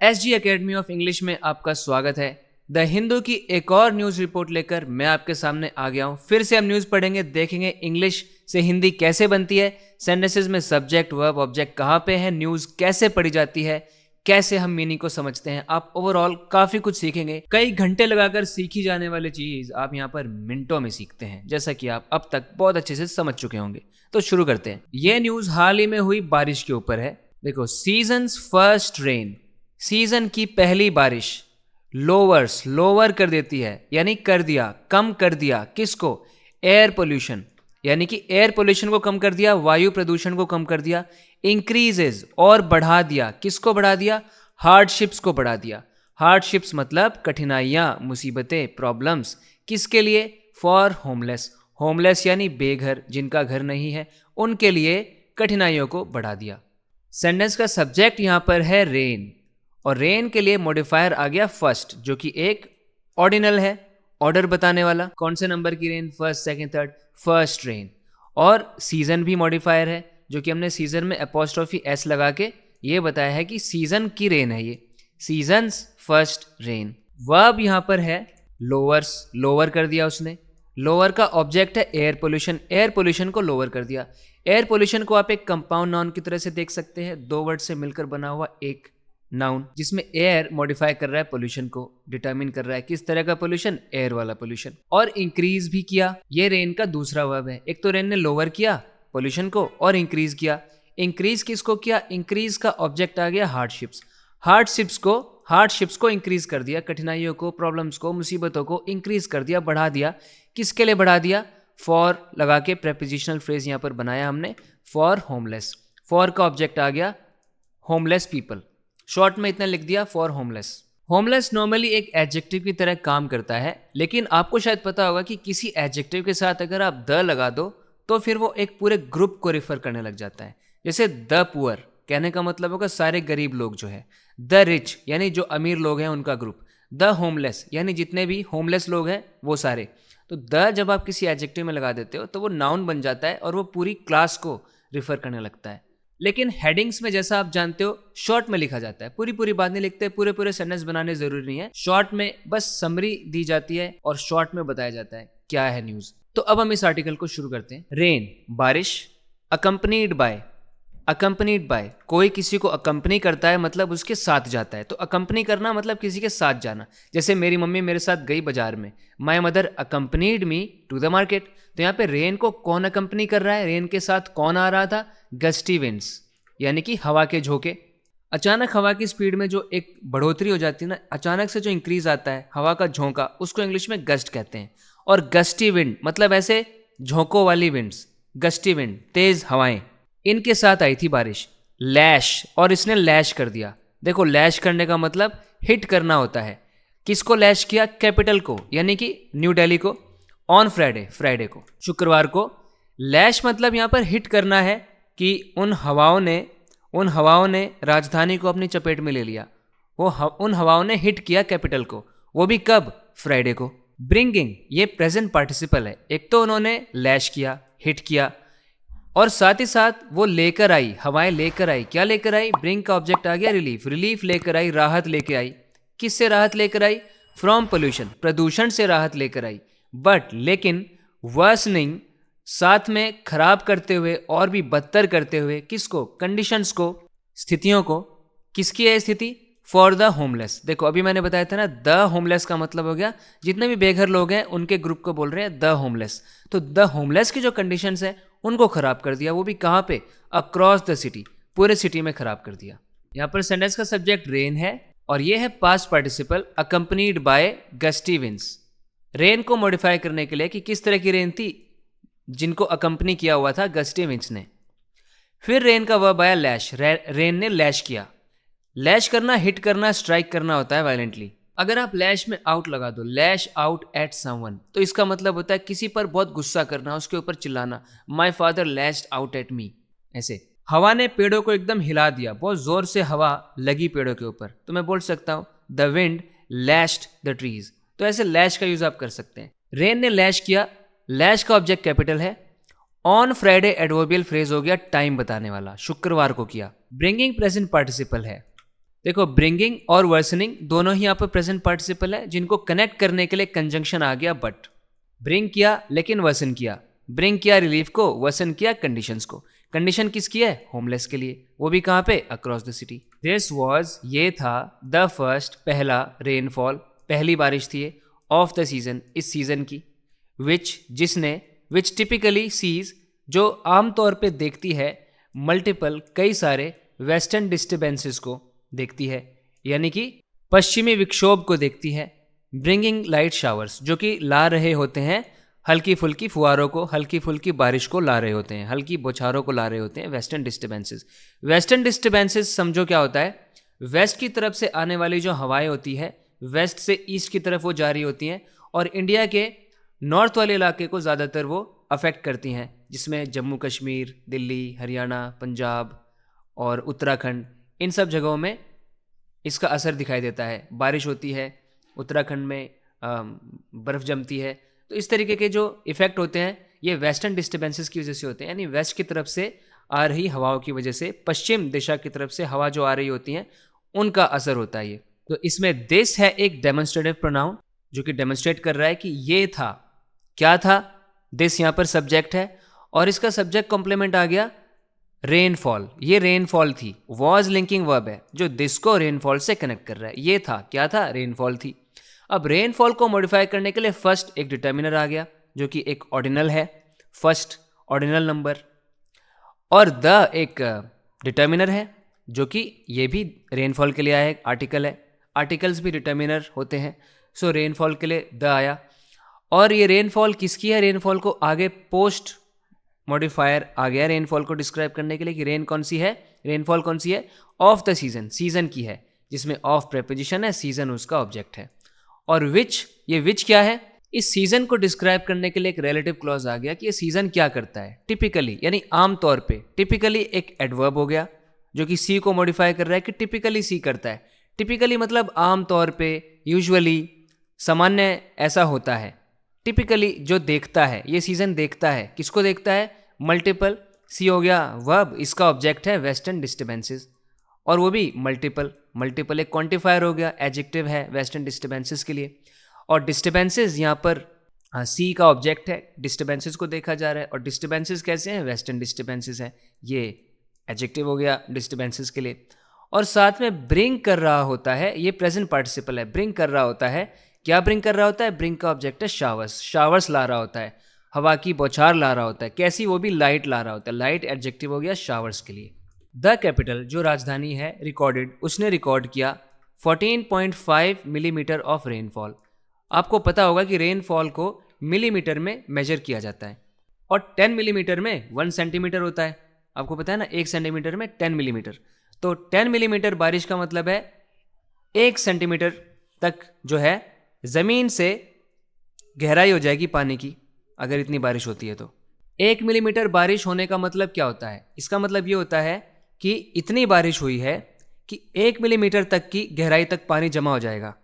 SG academy of English में आपका स्वागत है। द हिंदू की एक और न्यूज़ रिपोर्ट लेकर मैं आपके सामने आ गया हूँ। फिर से हम न्यूज़ पढ़ेंगे, देखेंगे इंग्लिश से हिंदी कैसे बनती है, सेंटेंसेस में सब्जेक्ट वर्ब ऑब्जेक्ट कहाँ पे है, न्यूज़ कैसे पढ़ी जाती है, कैसे हम मीनिंग को समझते हैं। आप ओवरऑल काफ़ी कुछ सीखेंगे। कई घंटे लगाकर सीखी जाने वाली चीज़ आप यहाँ पर मिनटों में सीखते हैं, जैसा कि आप अब तक बहुत अच्छे से समझ चुके होंगे। तो शुरू करते हैं। ये न्यूज़ हाल ही में हुई बारिश के ऊपर है। देखो, सीजन्स फर्स्ट रेन, सीजन की पहली बारिश लोअर कर देती है, यानी कर दिया, कम कर दिया। किसको? एयर पोल्यूशन, यानी कि एयर पोल्यूशन को कम कर दिया, वायु प्रदूषण को कम कर दिया। इंक्रीजेज, और बढ़ा दिया। किसको बढ़ा दिया? हार्डशिप्स को बढ़ा दिया। हार्डशिप्स मतलब कठिनाइयां, मुसीबतें, प्रॉब्लम्स। किसके लिए? फॉर होमलेस, होमलेस यानी बेघर, जिनका घर नहीं है, उनके लिए कठिनाइयों को बढ़ा दिया। सेंटेंस का सब्जेक्ट यहां पर है रेन, और रेन के लिए मॉडिफायर आ गया फर्स्ट, जो कि एक ऑर्डिनल है, ऑर्डर बताने वाला। कौन से नंबर की rain? First, second, third, first rain. और सीजन भी मॉडिफायर है, जो कि हमने सीजन में एपोस्ट्रोफी एस लगा के ये बताया है कि सीजन की रेन है ये, सीजन्स फर्स्ट रेन। वर्ब यहां पर है लोअर्स, लोअर कर दिया उसने। लोअर का ऑब्जेक्ट है एयर पोल्यूशन, एयर पोल्यूशन को लोअर कर दिया। एयर पोल्यूशन को आप एक कंपाउंड नाउन की तरह से देख सकते हैं, दो वर्ड से मिलकर बना हुआ एक नाउन, जिसमें एयर मॉडिफाई कर रहा है पोल्यूशन को, डिटरमिन कर रहा है किस तरह का पोल्यूशन, एयर वाला पोल्यूशन। और इंक्रीज भी किया, ये रेन का दूसरा वर्ब है। एक तो रेन ने लोअर किया पोल्यूशन को, और इंक्रीज किया। इंक्रीज किसको किया? इंक्रीज का ऑब्जेक्ट आ गया हार्डशिप्स। हार्डशिप्स को इंक्रीज कर दिया, कठिनाइयों को, प्रॉब्लम्स को, मुसीबतों को इंक्रीज कर दिया, बढ़ा दिया। किसके लिए बढ़ा दिया? फॉर लगा के प्रेपोजिशनल फ्रेज यहां पर बनाया हमने, फॉर होमलेस। फॉर का ऑब्जेक्ट आ गया होमलेस पीपल, शॉर्ट में इतना लिख दिया, फॉर होमलेस। होमलेस नॉर्मली एक एडजेक्टिव की तरह काम करता है, लेकिन आपको शायद पता होगा कि किसी एडजेक्टिव के साथ अगर आप द लगा दो तो फिर वो एक पूरे ग्रुप को रिफर करने लग जाता है। जैसे द पुअर कहने का मतलब होगा सारे गरीब लोग जो है, द रिच यानी जो अमीर लोग हैं उनका ग्रुप, द होमलेस यानी जितने भी होमलेस लोग हैं वो सारे। तो द जब आप किसी एडजेक्टिव में लगा देते हो तो वो नाउन बन जाता है और वो पूरी क्लास को रिफर करने लगता है। लेकिन हेडिंग्स में जैसा आप जानते हो शॉर्ट में लिखा जाता है, पूरी बात नहीं लिखते, पूरे सेंटेंस बनाने जरूरी नहीं है। शॉर्ट में बस समरी दी जाती है और शॉर्ट में बताया जाता है क्या है न्यूज। तो अब हम इस आर्टिकल को शुरू करते हैं। रेन बारिश, अकम्पनीड बाय कोई किसी को अकम्पनी करता है मतलब उसके साथ जाता है। तो अकम्पनी करना मतलब किसी के साथ जाना। जैसे मेरी मम्मी मेरे साथ गई बाजार में, my mother accompanied me to the market. तो यहाँ पे रेन को कौन अकम्पनी कर रहा है? रेन के साथ कौन आ रहा था? गस्टी विंड्स, यानी कि हवा के झोंके। अचानक हवा की स्पीड में जो एक बढ़ोतरी हो जाती है ना, अचानक से जो इंक्रीज आता है हवा का झोंका, उसको इंग्लिश में गस्ट कहते हैं। और गस्टी विंड मतलब ऐसे झोंकों वाली विंड्स, गस्टी विंड तेज हवाएं, इनके साथ आई थी बारिश। लैश, और इसने लैश कर दिया। देखो, लैश करने का मतलब हिट करना होता है। किसको लैश किया? कैपिटल को, यानी कि न्यू दिल्ली को। ऑन फ्राइडे को, शुक्रवार को। लैश मतलब यहां पर हिट करना है कि उन हवाओं ने राजधानी को अपनी चपेट में ले लिया। उन हवाओं ने हिट किया कैपिटल को, वो भी कब? फ्राइडे को। ब्रिंगिंग ये प्रेजेंट पार्टिसिपल है। एक तो उन्होंने लैश किया, हिट किया, और साथ ही साथ वो लेकर आई, हवाएं लेकर आई। क्या लेकर आई? ब्रिंग का ऑब्जेक्ट आ गया रिलीफ, रिलीफ लेकर आई, राहत लेकर आई। किससे राहत लेकर आई? फ्रॉम पोल्यूशन, प्रदूषण से राहत लेकर आई। बट लेकिन वर्सनिंग, साथ में खराब करते हुए और भी बदतर करते हुए। किसको? कंडीशंस को, स्थितियों को। किसकी है स्थिति? For the homeless. देखो, अभी मैंने बताया था ना, द होमलेस का मतलब हो गया जितने भी बेघर लोग हैं उनके ग्रुप को बोल रहे हैं द होमलेस। तो द होमलेस की जो कंडीशंस है उनको खराब कर दिया, वो भी कहाँ पे? अक्रॉस द सिटी, पूरे सिटी में खराब कर दिया। यहाँ पर सेंटेंस का सब्जेक्ट रेन है और ये है past participle accompanied by gusty winds. Rain को मॉडिफाई करने के लिए कि किस तरह की रेन थी, जिनको अकम्पनी किया हुआ था गस्टी विंड्स ने। फिर रेन का वर्ब आया लैश, रेन ने लैश किया। लैश करना, हिट करना, स्ट्राइक करना होता है वायलेंटली। अगर आप लैश में आउट लगा दो, लैश आउट एट समवन, तो इसका मतलब होता है किसी पर बहुत गुस्सा करना, उसके ऊपर चिल्लाना। My father lashed out at me, ऐसे। हवा ने पेड़ों को एकदम हिला दिया, बहुत जोर से हवा लगी पेड़ों के ऊपर, तो मैं बोल सकता हूँ the wind lashed the trees. तो ऐसे लैश का यूज आप कर सकते हैं। रेन ने लैश किया, लैश का ऑब्जेक्ट कैपिटल है। ऑन फ्राइडे एडवर्बियल फ्रेज हो गया टाइम बताने वाला, शुक्रवार को किया। ब्रिंगिंग प्रेजेंट पार्टिसिपल है। देखो, ब्रिंगिंग और वर्सनिंग दोनों ही यहाँ पर प्रेजेंट पार्टिसिपल है, जिनको कनेक्ट करने के लिए कंजंक्शन आ गया बट। ब्रिंग किया लेकिन वर्सन किया, ब्रिंग किया रिलीफ को, वर्सन किया कंडीशंस को। कंडीशन किसकी है? होमलेस के लिए, वो भी कहाँ पे? Across the city. This was, ये था, द फर्स्ट, पहला, रेनफॉल, पहली बारिश थी ऑफ द सीजन, इस सीजन की, विच, जिसने, विच टिपिकली सीज, जो आमतौर पे देखती है, मल्टीपल, कई सारे, वेस्टर्न डिस्टर्बेंसेस को देखती है, यानी कि पश्चिमी विक्षोभ को देखती है, ब्रिंगिंग लाइट शावर्स, जो कि ला रहे होते हैं हल्की फुल्की फुहारों को, हल्की फुल्की बारिश को ला रहे होते हैं, हल्की बौछारों को ला रहे होते हैं वेस्टर्न डिस्टर्बेंसेस। वेस्टर्न डिस्टर्बेंसेस समझो क्या होता है? वेस्ट की तरफ से आने वाली जो हवाएं होती है, वेस्ट से ईस्ट की तरफ वो जा रही होती हैं और इंडिया के नॉर्थ वाले इलाके को ज़्यादातर वो अफेक्ट करती हैं, जिसमें जम्मू कश्मीर, दिल्ली, हरियाणा, पंजाब और उत्तराखंड, इन सब जगहों में इसका असर दिखाई देता है। बारिश होती है, उत्तराखंड में बर्फ़ जमती है, तो इस तरीके के जो इफ़ेक्ट होते हैं ये वेस्टर्न डिस्टर्बेंसेस की वजह से होते हैं, यानी वेस्ट की तरफ से आ रही हवाओं की वजह से, पश्चिम दिशा की तरफ से हवा जो आ रही होती हैं उनका असर होता है ये। तो इसमें दिस है एक डेमोन्स्ट्रेटिव प्रोनाउन जो कि डेमोन्स्ट्रेट कर रहा है कि ये था। क्या था? दिस यहाँ पर सब्जेक्ट है और इसका सब्जेक्ट कॉम्प्लीमेंट आ गया रेनफॉल। ये रेनफॉल थी, वॉज लिंकिंग वर्ब है जो दिस को रेनफॉल से कनेक्ट कर रहा है। ये था, क्या था? रेनफॉल थी। अब रेनफॉल को मॉडिफाई करने के लिए फर्स्ट एक डिटर्मिनर आ गया जो कि एक ऑर्डिनल है, फर्स्ट ऑर्डिनल नंबर, और द एक डिटर्मिनर है जो कि ये भी रेनफॉल के लिए आया, एक आर्टिकल है। आर्टिकल्स भी डिटर्मिनर होते हैं, सो रेनफॉल के लिए द आया। और ये रेनफॉल किसकी है? रेनफॉल को आगे पोस्ट मॉडिफायर आ गया रेनफॉल को डिस्क्राइब करने के लिए कि रेन कौन सी है, रेनफॉल कौन सी है? ऑफ द सीजन, सीजन की है, जिसमें ऑफ प्रेपोजिशन है, सीजन उसका ऑब्जेक्ट है। और विच, ये विच क्या है? इस सीजन को डिस्क्राइब करने के लिए एक रिलेटिव क्लॉज आ गया कि ये सीजन क्या करता है टिपिकली, यानी आमतौर पे। टिपिकली एक एडवर्ब हो गया जो कि सी को मॉडिफाई कर रहा है कि टिपिकली सी करता है। टिपिकली मतलब आमतौर पे, यूजुअली, सामान्य ऐसा होता है। टिपिकली जो देखता है, ये सीजन देखता है, किसको देखता है? मल्टीपल, सी हो गया वर्ब, इसका ऑब्जेक्ट है वेस्टर्न डिस्टर्बेंसेस, और वो भी मल्टीपल। मल्टीपल एक क्वांटिफायर हो गया, एडजेक्टिव है वेस्टर्न डिस्टर्बेंसेस के लिए। और डिस्टर्बेंसेस यहाँ पर सी का ऑब्जेक्ट है, डिस्टर्बेंसेस को देखा जा रहा है। और डिस्टर्बेंसेस कैसे हैं? वेस्टर्न डिस्टर्बेंसेस हैं, ये एडजेक्टिव हो गया डिस्टर्बेंसेस के लिए। और साथ में ब्रिंग कर रहा होता है, ये प्रेजेंट पार्टिसिपल है, ब्रिंग कर रहा होता है। क्या ब्रिंग कर रहा होता है? ब्रिंग का ऑब्जेक्ट है शावर्स, शावर्स ला रहा होता है, हवा की बौछार ला रहा होता है। कैसी? वो भी लाइट ला रहा होता है, लाइट एडजेक्टिव हो गया शावर्स के लिए। द कैपिटल जो राजधानी है, रिकॉर्डेड, उसने रिकॉर्ड किया 14.5 मिलीमीटर ऑफ रेनफॉल। आपको पता होगा कि रेनफॉल को मिलीमीटर में मेजर किया जाता है और 10 मिलीमीटर में 1 सेंटीमीटर होता है। आपको पता है ना, 1 सेंटीमीटर में 10 मिलीमीटर। तो 10 मिलीमीटर बारिश का मतलब है 1 सेंटीमीटर तक जो है ज़मीन से गहराई हो जाएगी पानी की, अगर इतनी बारिश होती है तो। 1 मिलीमीटर बारिश होने का मतलब क्या होता है? इसका मतलब ये होता है कि इतनी बारिश हुई है कि 1 मिलीमीटर तक की गहराई तक पानी जमा हो जाएगा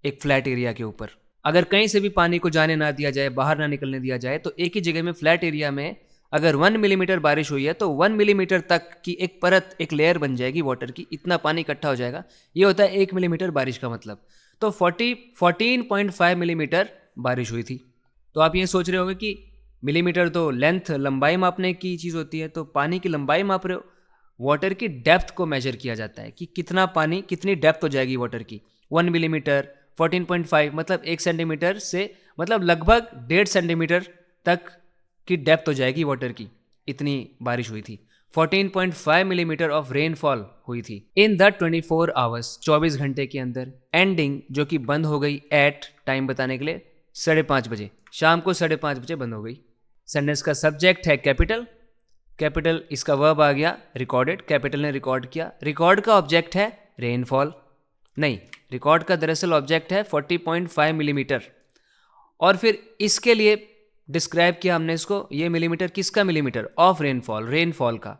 एक फ्लैट एरिया के ऊपर। अगर कहीं से भी पानी को जाने ना दिया जाए, बाहर ना निकलने दिया जाए, तो एक ही जगह में फ्लैट एरिया में अगर 1 मिलीमीटर बारिश हुई है तो 1 मिलीमीटर तक की एक परत, एक लेयर बन जाएगी वाटर की, इतना पानी इकट्ठा हो जाएगा। ये होता है 1 मिलीमीटर बारिश का मतलब। तो 14.5 मिलीमीटर बारिश हुई थी। तो आप ये सोच रहे होंगे कि मिलीमीटर तो लेंथ, लंबाई मापने की चीज़ होती है, तो पानी की लंबाई माप रहे हो। वाटर की डेप्थ को मेजर किया जाता है कि कितना पानी, कितनी डेप्थ हो जाएगी वाटर की। 1 मिलीमीटर, 14.5 मतलब 1 सेंटीमीटर से, मतलब लगभग 1.5 सेंटीमीटर तक की डेप्थ हो जाएगी वाटर की, इतनी बारिश हुई थी। 14.5 मिलीमीटर ऑफ रेनफॉल हुई थी इन द 24 आवर्स, 24 घंटे के अंदर। एंडिंग जो कि बंद हो गई एट, टाइम बताने के लिए, 5:30 बजे, शाम को 5:30 बजे बंद हो गई। सेंटेंस का सब्जेक्ट है कैपिटल, कैपिटल इसका वर्ब आ गया रिकॉर्डेड, कैपिटल ने रिकॉर्ड किया। रिकॉर्ड का ऑब्जेक्ट है रेनफॉल, नहीं, रिकॉर्ड का दरअसल ऑब्जेक्ट है 40.5 मिलीमीटर। और फिर इसके लिए डिस्क्राइब किया हमने इसको, ये मिलीमीटर किसका? मिलीमीटर ऑफ रेनफॉल, रेनफॉल का।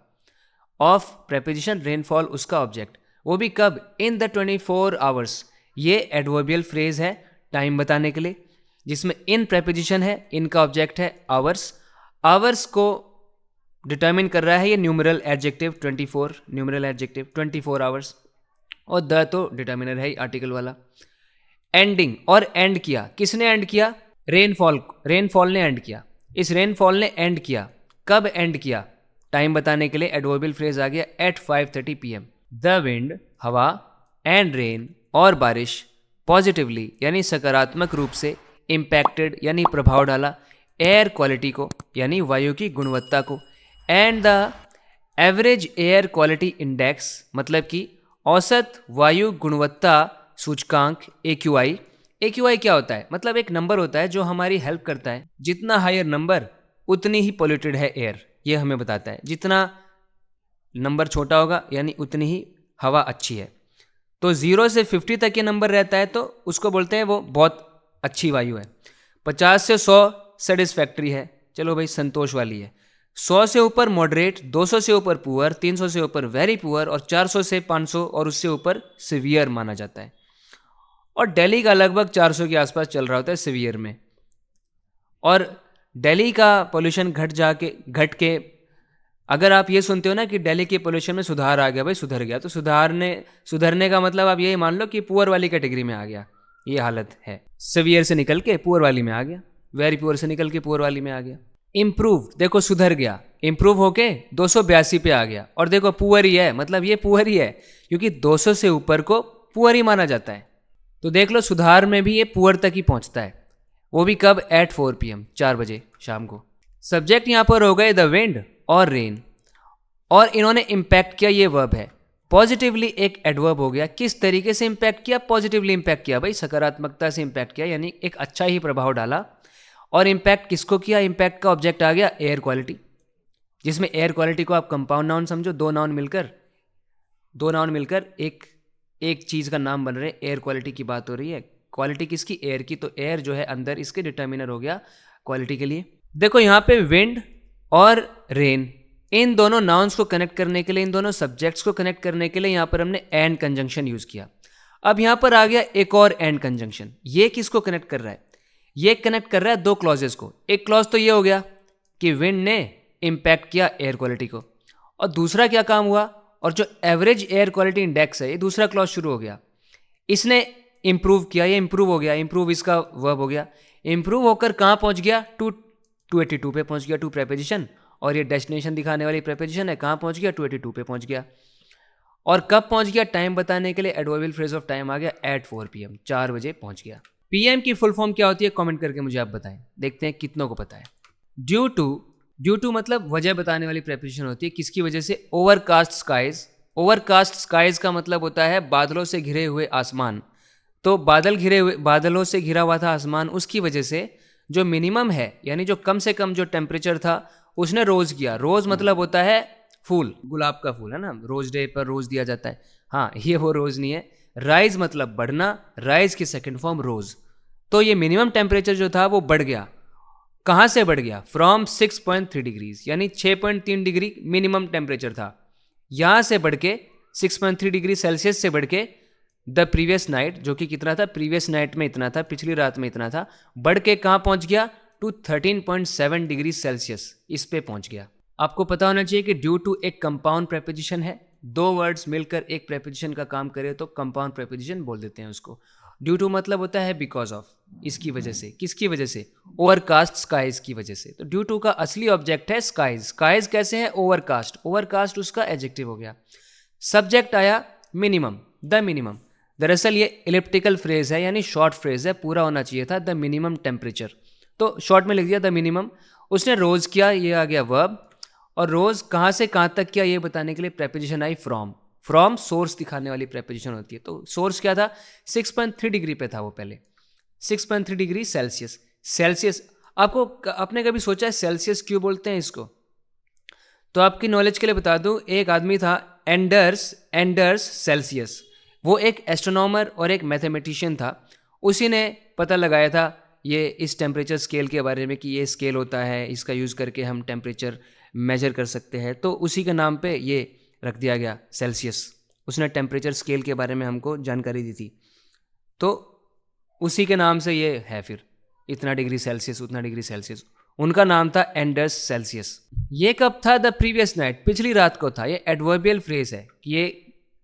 ऑफ प्रेपोजिशन, रेनफॉल उसका ऑब्जेक्ट, वो भी कब? In the 24 hours. ये एडवर्बियल फ्रेज है टाइम बताने के लिए, जिसमें इन प्रेपोजिशन है, इनका ऑब्जेक्ट है आवर्स। आवर्स को डिटर्मिन कर रहा है ये numeral adjective 24, numeral adjective 24 hours. और द तो डिटर्मिनर है ही आर्टिकल वाला। एंडिंग और एंड किया, किसने एंड किया? रेनफॉल ने एंड किया। इस रेनफॉल ने एंड किया, कब एंड किया? टाइम बताने के लिए एडवर्बियल फ्रेज आ गया एट 5:30 PM। द विंड हवा एंड रेन और बारिश पॉजिटिवली यानी सकारात्मक रूप से इम्पैक्टेड यानी प्रभाव डाला एयर क्वालिटी को यानी वायु की गुणवत्ता को। And the average air quality index मतलब कि औसत वायु गुणवत्ता सूचकांक AQI। AQI क्या होता है? मतलब एक नंबर होता है जो हमारी हेल्प करता है, जितना हायर नंबर उतनी ही पोल्यूटेड है एयर, ये हमें बताता है। जितना नंबर छोटा होगा यानी उतनी ही हवा अच्छी है। तो 0 से 50 तक ये नंबर रहता है तो उसको बोलते हैं वो बहुत अच्छी वायु है। 50 से 100 सेटिस्फैक्ट्री है, चलो भाई संतोष वाली है। 100 से ऊपर मॉडरेट, 200 से ऊपर पुअर, 300 से ऊपर वेरी पुअर और 400 से 500 और उससे ऊपर सिवियर माना जाता है। और दिल्ली का लगभग 400 के आसपास चल रहा होता है सिवियर में। और दिल्ली का पोल्यूशन घट के अगर आप ये सुनते हो ना कि दिल्ली के पोल्यूशन में सुधार आ गया, भाई सुधर गया, तो सुधरने का मतलब आप यही मान लो कि पुअर वाली कैटेगरी में आ गया, ये हालत है। सिवियर से निकल के पुअर वाली में आ गया, वेरी पुअर से निकल के पुअर वाली में आ गया। इम्प्रूव, देखो सुधर गया, इम्प्रूव होके 282 पे आ गया। और देखो पुअर ही है, मतलब ये पुअर ही है क्योंकि 200 से ऊपर को पुअर ही माना जाता है। तो देख लो सुधार में भी ये पुअर तक ही पहुंचता है, वो भी कब? एट 4 PM, 4 बजे शाम को। सब्जेक्ट यहाँ पर हो गए द विंड और रेन, और इन्होंने इम्पैक्ट किया, ये वर्ब है। पॉजिटिवली एक एडवर्ब हो गया। किस तरीके से इम्पैक्ट किया? पॉजिटिवली इम्पैक्ट किया, भाई सकारात्मकता से इम्पैक्ट किया, यानी एक अच्छा ही प्रभाव डाला। और इम्पैक्ट किसको किया? इम्पैक्ट का ऑब्जेक्ट आ गया एयर क्वालिटी, जिसमें एयर क्वालिटी को आप कंपाउंड नाउन समझो, दो नाउन मिलकर एक चीज़ का नाम बन रहे, एयर क्वालिटी की बात हो रही है। क्वालिटी किसकी? एयर की। तो एयर जो है अंदर, इसके डिटर्मिनर हो गया क्वालिटी के लिए। देखो यहाँ पे विंड और रेन, इन दोनों नाउन्स को कनेक्ट करने के लिए, इन दोनों सब्जेक्ट्स को कनेक्ट करने के लिए यहाँ पर हमने एंड कंजंक्शन यूज किया। अब यहाँ पर आ गया एक और एंड कंजंक्शन। ये किसको कनेक्ट कर रहा है? ये कनेक्ट कर रहा है दो क्लॉजेस को। एक क्लॉज तो ये हो गया कि विंड ने इम्पैक्ट किया एयर क्वालिटी को, और दूसरा क्या काम हुआ? और जो एवरेज एयर क्वालिटी इंडेक्स है, ये दूसरा क्लॉज शुरू हो गया, इसने इंप्रूव किया, ये इंप्रूव हो गया। इंप्रूव इसका वर्ब हो गया। इंप्रूव होकर कहाँ पहुँच गया? 282 पे पहुँच गया, टू प्रेपोजिशन। और ये डेस्टिनेशन दिखाने वाली प्रेपोजिशन है, कहाँ पहुँच गया? 282 पे पहुँच गया। और कब पहुँच गया? टाइम बताने के लिए एडवर्बियल फ्रेज ऑफ टाइम आ गया एट 4 PM, 4 बजे पहुँच गया। PM की फुल फॉर्म क्या होती है? कमेंट करके मुझे आप बताएं, देखते हैं कितनों को पता है। ड्यू टू मतलब वजह बताने वाली प्रेपोजिशन होती है। किसकी वजह से? Overcast skies. ओवरकास्ट स्काइज का मतलब होता है बादलों से घिरे हुए आसमान। तो बादलों से घिरा हुआ था आसमान, उसकी वजह से जो मिनिमम है यानी जो कम से कम जो टेम्परेचर था उसने रोज किया। रोज मतलब होता है फूल, गुलाब का फूल है ना, रोज डे पर रोज दिया जाता है। हाँ, ये वो रोज नहीं है। राइज मतलब बढ़ना, राइज की सेकंड फॉर्म रोज। तो ये मिनिमम टेम्परेचर जो था वो बढ़ गया। कहाँ से बढ़ गया? फ्रॉम 6.3 डिग्रीज, यानी 6.3 डिग्री मिनिमम टेम्परेचर था, यहाँ से बढ़ के 6.3 डिग्री सेल्सियस से बढ़ के द प्रीवियस नाइट, जो कि कितना था? प्रीवियस नाइट में इतना था, पिछली रात में इतना था, बढ़ के कहाँ पहुँच गया? टू 13.7 डिग्री सेल्सियस, इस पे पहुँच गया। आपको पता होना चाहिए कि ड्यू टू एक कंपाउंड प्रेपोजिशन है। दो वर्ड्स मिलकर एक प्रेपोजिशन का काम करे तो कंपाउंड प्रेपोजिशन बोल देते हैं उसको। ड्यू टू मतलब होता है बिकॉज ऑफ, इसकी वजह से। किसकी वजह से? ओवरकास्ट स्काइज की वजह से। तो ड्यू टू का असली ऑब्जेक्ट है स्काइज। स्काइज कैसे है? ओवरकास्ट। ओवरकास्ट उसका एडजेक्टिव हो गया। सब्जेक्ट आया मिनिमम, द मिनिमम। दरअसल ये इलिप्टिकल फ्रेज है, यानी शॉर्ट फ्रेज है, पूरा होना चाहिए था द मिनिमम टेम्परेचर, तो शॉर्ट में लिख दिया द मिनिमम। उसने रोज किया, ये आ गया वर्ब। और रोज कहाँ से कहाँ तक किया ये बताने के लिए preposition I from. From source दिखाने वाली प्रेपोजिशन होती है। तो सोर्स क्या था? 6.3 डिग्री पे था वो पहले, 6.3 डिग्री सेल्सियस। सेल्सियस आपने कभी सोचा है सेल्सियस क्यों बोलते हैं इसको? तो आपकी नॉलेज के लिए बता दूं, एक आदमी था एंडर्स सेल्सियस। वो एक एस्ट्रोनॉमर और एक मैथमेटिशियन था। उसी ने पता लगाया था ये इस टेम्परेचर स्केल के बारे में कि ये स्केल होता है, इसका यूज़ करके हम टेम्परेचर मेजर कर सकते हैं। तो उसी के नाम पे ये रख दिया गया सेल्सियस। उसने टेम्परेचर स्केल के बारे में हमको जानकारी दी थी, तो उसी के नाम से ये है। फिर इतना डिग्री सेल्सियस, उतना डिग्री सेल्सियस, उनका नाम था एंडर्स सेल्सियस। ये कब था? द प्रीवियस नाइट, पिछली रात को था। ये एडवर्बियल फ्रेज है कि ये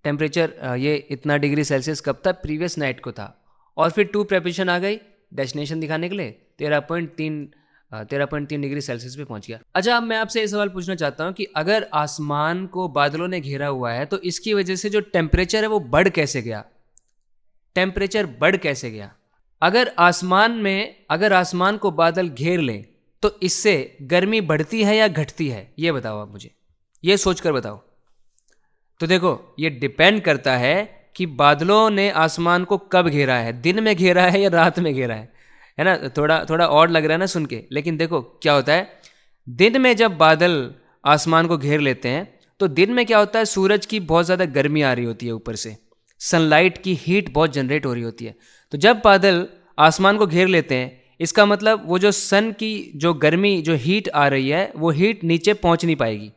टेम्परेचर ये इतना डिग्री सेल्सियस कब था, प्रीवियस नाइट को था। और फिर 2 प्रेपोजिशन आ गई डेस्टिनेशन दिखाने के लिए, 13.3 डिग्री सेल्सियस पे पहुंच गया। अच्छा, अब मैं आपसे ये सवाल पूछना चाहता हूँ कि अगर आसमान को बादलों ने घेरा हुआ है तो इसकी वजह से जो टेम्परेचर है वो बढ़ कैसे गया, टेम्परेचर बढ़ कैसे गया? अगर आसमान को बादल घेर लें तो इससे गर्मी बढ़ती है या घटती है, ये बताओ आप मुझे, ये सोचकर बताओ। तो देखो, ये डिपेंड करता है कि बादलों ने आसमान को कब घेरा है, दिन में घेरा है या रात में घेरा है ना? थोड़ा और लग रहा है ना सुन के, लेकिन देखो क्या होता है, दिन में जब बादल आसमान को घेर लेते हैं तो दिन में क्या होता है, सूरज की बहुत ज़्यादा गर्मी आ रही होती है, ऊपर से सनलाइट की हीट बहुत जनरेट हो रही होती है। तो जब बादल आसमान को घेर लेते हैं, इसका मतलब वो जो सन की जो गर्मी, जो हीट आ रही है, वो हीट नीचे पहुंच नहीं पाएगी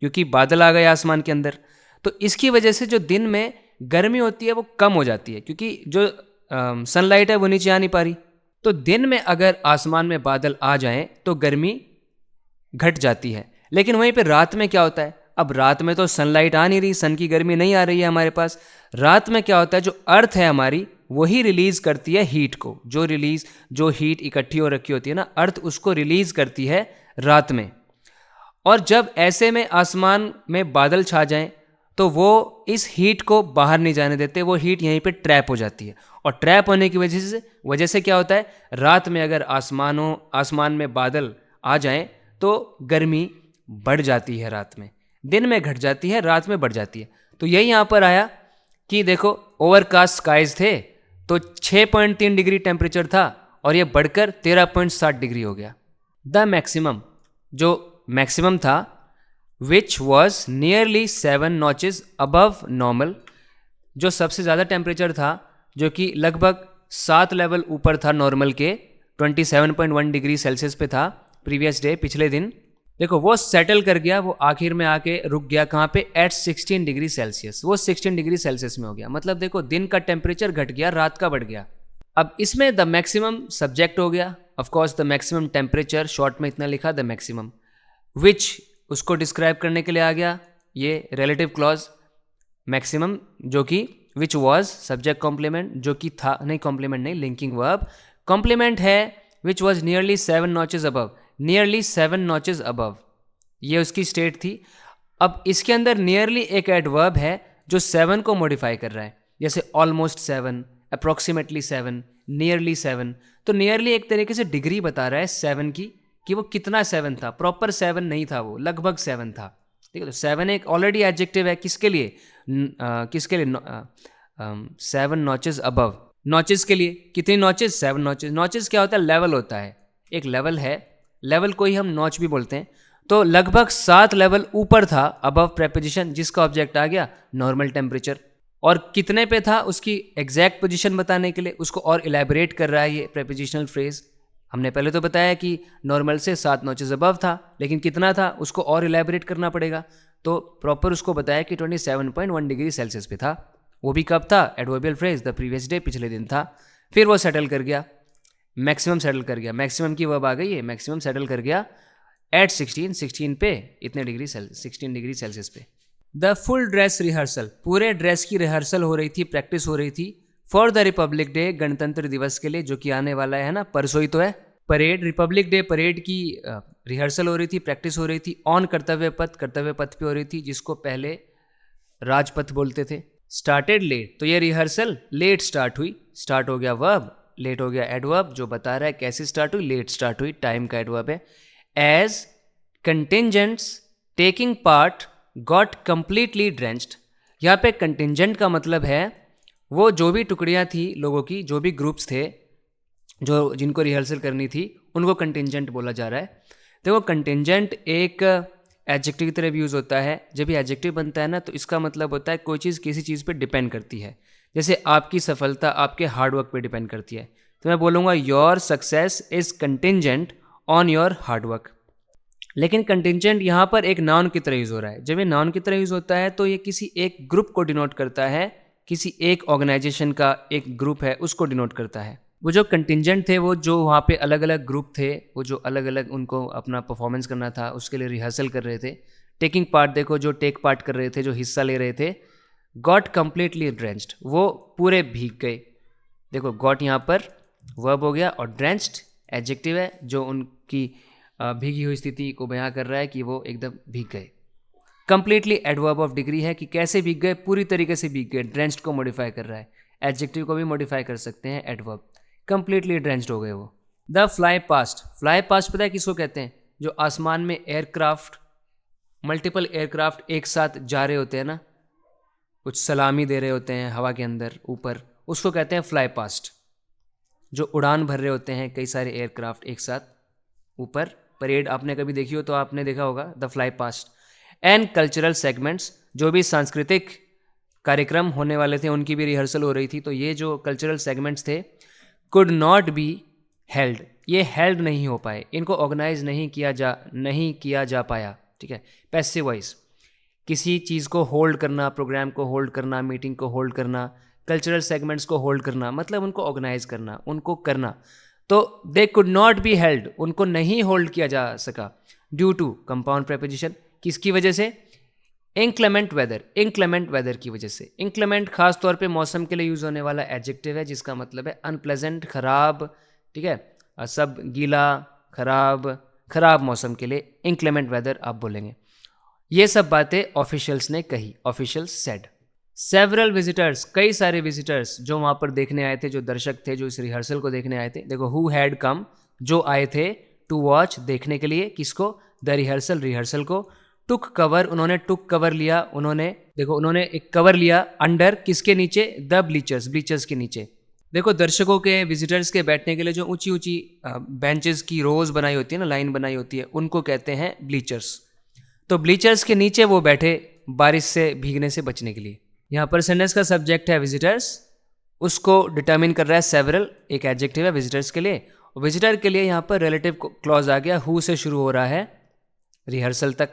क्योंकि बादल आ गए आसमान के अंदर। तो इसकी वजह से जो दिन में गर्मी होती है वो कम हो जाती है क्योंकि जो सनलाइट है वो नीचे आ नहीं पा रही। तो दिन में अगर आसमान में बादल आ जाएं तो गर्मी घट जाती है। लेकिन वहीं पे रात में क्या होता है, अब रात में तो सनलाइट आ नहीं रही, सन की गर्मी नहीं आ रही है हमारे पास। रात में क्या होता है, जो अर्थ है हमारी वही रिलीज करती है हीट को, जो हीट इकट्ठी हो रखी होती है ना, अर्थ उसको रिलीज करती है रात में। और जब ऐसे में आसमान में बादल छा जाएं तो वो इस हीट को बाहर नहीं जाने देते, वो हीट यहीं पे ट्रैप हो जाती है। और ट्रैप होने की वजह से क्या होता है, रात में अगर आसमान में बादल आ जाएं तो गर्मी बढ़ जाती है, रात में दिन में घट जाती है, रात में बढ़ जाती है। तो यही यहाँ पर आया कि देखो, ओवरकास्ट स्काइज थे तो 6.3 डिग्री टेम्परेचर था और ये बढ़कर 13.7 डिग्री हो गया। द मैक्सिमम, जो मैक्सिमम था, which was nearly 7 notches above normal, जो सबसे ज़्यादा टेम्परेचर था, जो कि लगभग 7 लेवल ऊपर था नॉर्मल के, 27.1 डिग्री सेल्सियस पे था प्रीवियस डे, पिछले दिन। देखो वो सेटल कर गया, वो आखिर में आके रुक गया कहाँ पे, एट 16 डिग्री सेल्सियस। वो 16 डिग्री सेल्सियस में हो गया। मतलब देखो, दिन का टेम्परेचर घट गया, रात का बढ़ गया। अब इसमें द मैक्सिमम सब्जेक्ट हो गया, of course the maximum temperature, short में इतना लिखा द मैक्सिमम। विच उसको डिस्क्राइब करने के लिए आ गया ये रिलेटिव क्लॉज मैक्सिमम, जो कि विच वॉज सब्जेक्ट कॉम्प्लीमेंट, जो कि था, नहीं कॉम्प्लीमेंट नहीं, लिंकिंग वर्ब। कॉम्प्लीमेंट है which was nearly 7 notches above, nearly 7 notches above, ये उसकी स्टेट थी। अब इसके अंदर नियरली एक एडवर्ब है जो 7 को मॉडिफाई कर रहा है, जैसे ऑलमोस्ट 7, अप्रॉक्सीमेटली 7, नियरली 7। तो नियरली एक तरीके से डिग्री बता रहा है 7 की, कि वो कितना 7 था, प्रॉपर 7 नहीं था, वो लगभग 7 था। ठीक है, तो 7 एक ऑलरेडी एडजेक्टिव है, किसके लिए, 7 नॉचेस अबव, नॉचेस के लिए। कितनी नॉचेस, 7 नॉचेस। नॉचेस क्या होता है, लेवल होता है, एक लेवल है, लेवल को ही हम नॉच भी बोलते हैं। तो लगभग 7 लेवल ऊपर था अबव प्रेपोजिशन, जिसका ऑब्जेक्ट आ गया नॉर्मल टेम्परेचर। और कितने पे था, उसकी एग्जैक्ट पोजीशन बताने के लिए उसको और इलेबोरेट कर रहा है ये प्रेपोजिशनल फ्रेज। हमने पहले तो बताया कि नॉर्मल से 7 नॉचेस अबव था, लेकिन कितना था उसको और इलेबोरेट करना पड़ेगा। तो प्रॉपर उसको बताया कि 27.1 डिग्री सेल्सियस पे था। वो भी कब था, adverbial phrase, the previous day, पिछले दिन था। फिर वो सेटल कर गया, मैक्सिमम सेटल कर गया, मैक्सिमम की वर्ब आ गई है, मैक्सिमम सेटल कर गया एट 16 पे, इतने डिग्री 16 डिग्री सेल्सियस पे। द फुल ड्रेस रिहर्सल, पूरे ड्रेस की रिहर्सल हो रही थी, प्रैक्टिस हो रही थी फॉर द रिपब्लिक डे, गणतंत्र दिवस के लिए, जो कि आने वाला है ना, परसों ही तो है। परेड, रिपब्लिक डे परेड की रिहर्सल हो रही थी, प्रैक्टिस हो रही थी ऑन कर्तव्य पथ पे हो रही थी, जिसको पहले राजपथ बोलते थे। स्टार्टेड लेट, तो ये रिहर्सल लेट स्टार्ट हुई, स्टार्ट हो गया वर्ब, लेट हो गया एडवर्ब, जो बता रहा है कैसे स्टार्ट हुई, लेट स्टार्ट हुई, टाइम का एडवर्ब है। As contingents taking part got completely drenched, यहाँ पे कंटिंजेंट का मतलब है वो जो भी टुकड़ियाँ थी लोगों की, जो भी ग्रुप्स थे जो जिनको रिहर्सल करनी थी, उनको कंटिंजेंट बोला जा रहा है। देखो कंटिंजेंट एक एडजेक्टिव की तरह भी यूज़ होता है। जब ये एडजेक्टिव बनता है ना, तो इसका मतलब होता है कोई चीज़ किसी चीज़ पे डिपेंड करती है। जैसे आपकी सफलता आपके हार्डवर्क पे डिपेंड करती है, तो मैं बोलूँगा your success is contingent on your hard work. लेकिन कंटिंजेंट यहाँ पर एक नाउन की तरह यूज़ हो रहा है। जब ये नाउन की तरह यूज़ होता है तो ये किसी एक ग्रुप को डिनोट करता है, किसी एक ऑर्गेनाइजेशन का एक ग्रुप है उसको डिनोट करता है। वो जो कंटिंजेंट थे, वो जो वहाँ पे अलग अलग ग्रुप थे, वो जो अलग अलग उनको अपना परफॉर्मेंस करना था, उसके लिए रिहर्सल कर रहे थे। टेकिंग पार्ट, देखो जो टेक पार्ट कर रहे थे, जो हिस्सा ले रहे थे, गॉट कंप्लीटली ड्रेंच्ड, वो पूरे भीग गए। देखो गॉट यहाँ पर वर्ब हो गया और ड्रेंच्ड एडजेक्टिव है जो उनकी भीगी हुई स्थिति को बयां कर रहा है कि वो एकदम भीग गए। कंप्लीटली एडवर्ब ऑफ डिग्री है कि कैसे भीग गए, पूरी तरीके से भीग गए। ड्रेंच्ड को मॉडिफाई कर रहा है, एडजेक्टिव को भी मॉडिफाई कर सकते हैं एडवर्ब। कंप्लीटली ड्रेंच्ड हो गए वो। The fly past, fly past पता है किसको कहते हैं? जो आसमान में एयरक्राफ्ट, मल्टीपल एयरक्राफ्ट एक साथ जा रहे होते हैं ना, कुछ सलामी दे रहे होते हैं हवा के अंदर ऊपर, उसको कहते हैं फ्लाई पास्ट। जो उड़ान भर रहे होते हैं कई सारे एयरक्राफ्ट एक साथ ऊपर, परेड आपने कभी देखी हो तो आपने देखा होगा the fly past. And cultural segments, जो भी सांस्कृतिक कार्यक्रम होने वाले थे उनकी भी रिहर्सल हो रही थी, तो ये जो कल्चरल सेगमेंट्स थे कुड नॉट बी हेल्ड, ये हेल्ड नहीं हो पाए, इनको ऑर्गेनाइज नहीं किया जा पाया। ठीक है, पैसिव वॉइस, किसी चीज़ को होल्ड करना, प्रोग्राम को होल्ड करना, मीटिंग को होल्ड करना, कल्चरल सेगमेंट्स को होल्ड करना, मतलब उनको ऑर्गेनाइज करना, उनको करना। तो they could not be held, उनको नहीं होल्ड किया जा सका ड्यू टू कंपाउंड प्रेपोजिशन, किसकी वजह से? इंक्लेमेंट वेदर, इंक्लेमेंट वेदर की वजह से। इंक्लेमेंट खास तौर पे मौसम के लिए यूज़ होने वाला एडजेक्टिव है जिसका मतलब है अनप्लेजेंट, खराब। ठीक है, सब गीला, खराब मौसम के लिए इंक्लेमेंट वेदर आप बोलेंगे। ये सब बातें ऑफिशियल्स ने कही, ऑफिशियल्स सेड। सेवरल विजिटर्स, कई सारे विजिटर्स जो वहाँ पर देखने आए थे, जो दर्शक थे जो इस रिहर्सल को देखने आए थे। देखो हु हैड कम, जो आए थे, टू वॉच, देखने के लिए, किसको? द रिहर्सल को। टुक कवर, उन्होंने टुक कवर लिया, उन्होंने एक कवर लिया अंडर, किसके नीचे? द ब्लीचर्स के नीचे। देखो दर्शकों के, विजिटर्स के बैठने के लिए जो ऊंची ऊंची बेंचेस की रोज बनाई होती है ना, लाइन बनाई होती है, उनको कहते हैं ब्लीचर्स। तो ब्लीचर्स के नीचे वो बैठे बारिश से भीगने से बचने के लिए। यहाँ पर सेंटेंस का सब्जेक्ट है विजिटर्स, उसको डिटर्मिन कर रहा है सेवरल, एक एडजेक्टिव है विजिटर्स के लिए। विजिटर के लिए यहाँ पर रिलेटिव क्लॉज आ गया, हु से शुरू हो रहा है रिहर्सल तक,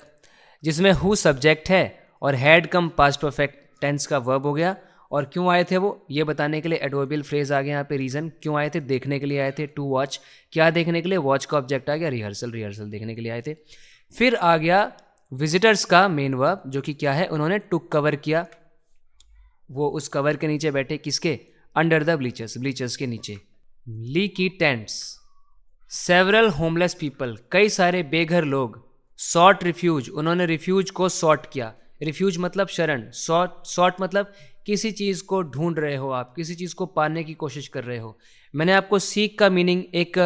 जिसमें हु सब्जेक्ट है और had come past perfect tense का वर्ब हो गया। और क्यों आए थे वो, ये बताने के लिए एडवर्बियल फ्रेज आ गया यहाँ पे। रीज़न क्यों आए थे? देखने के लिए आए थे। टू वॉच, क्या देखने के लिए? वॉच का ऑब्जेक्ट आ गया, रिहर्सल देखने के लिए आए थे। फिर आ गया विजिटर्स का मेन वर्ब, जो कि क्या है? उन्होंने टुक कवर किया, वो उस कवर के नीचे बैठे, किसके? अंडर द ब्लीचर्स के नीचे। Leaky tents, several homeless people, कई सारे बेघर लोग। सॉट रिफ्यूज, उन्होंने रिफ्यूज को सॉट किया। रिफ्यूज मतलब शरण, सॉट मतलब किसी चीज़ को ढूंढ रहे हो आप, किसी चीज़ को पाने की कोशिश कर रहे हो। मैंने आपको सीख का मीनिंग एक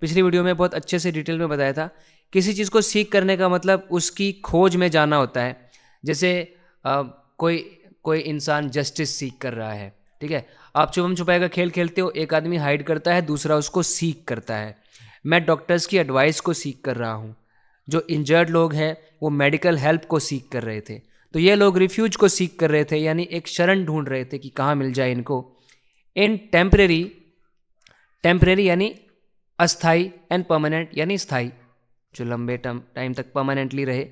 पिछली वीडियो में बहुत अच्छे से डिटेल में बताया था। किसी चीज़ को सीख करने का मतलब उसकी खोज में जाना होता है। जैसे कोई इंसान जस्टिस सीख कर रहा है, ठीक है, आप छुपम छुपाई का खेल खेलते हो, एक आदमी हाइड करता है, दूसरा उसको सीख करता है। मैं डॉक्टर्स की एडवाइस को सीख कर रहा हूँ, जो इंजर्ड लोग हैं वो मेडिकल हेल्प को सीख कर रहे थे, तो ये लोग रिफ्यूज को सीख कर रहे थे, यानी एक शरण ढूंढ रहे थे कि कहाँ मिल जाए इनको। इन टेम्परेरी यानी अस्थाई, एंड परमानेंट यानी स्थाई, जो लंबे टाइम तक परमानेंटली रहे।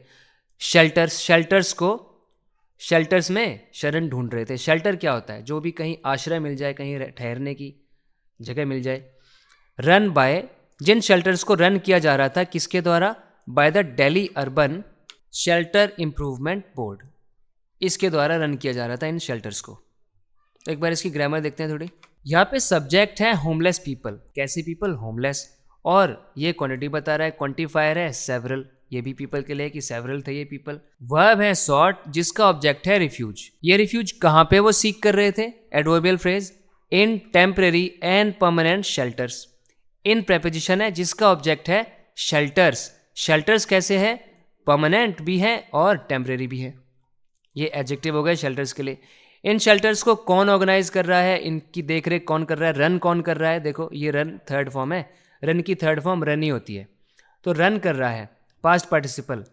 शेल्टर्स में शरण ढूंढ रहे थे। शेल्टर क्या होता है? जो भी कहीं आश्रय मिल जाए, कहीं ठहरने की जगह मिल जाए। रन बाय, जिन शेल्टर्स को रन किया जा रहा था, किसके द्वारा? By the Delhi urban shelter improvement board, इसके द्वारा रन किया जा रहा था इन शेल्टर्स को। तो एक बार इसकी ग्रामर देखते हैं थोड़ी। यहाँ पे सब्जेक्ट है होमलेस पीपल, कैसे पीपल? होमलेस, और ये क्वांटिटी बता रहा है, क्वांटिफायर है सेवरल, ये भी पीपल के लिए कि सेवरल थे ये पीपल। वर्ब है सॉट, जिसका ऑब्जेक्ट है रिफ्यूज। ये रिफ्यूज कहाँ पे वो सीख कर रहे थे? Adverbial phrase, in temporary and permanent shelters. In preposition है जिसका ऑब्जेक्ट है शेल्टर्स। शेल्टर्स कैसे है? परमानेंट भी है और टेम्परेरी भी है। ये एडजेक्टिव हो गए शेल्टर्स के लिए। इन शेल्टर्स को कौन ऑर्गेनाइज कर रहा है? इनकी देखरेख कौन कर रहा है? रन कौन कर रहा है? देखो ये रन थर्ड फॉर्म है, रन की थर्ड फॉर्म रन ही होती है, तो रन कर रहा है पास्ट पार्टिसिपल।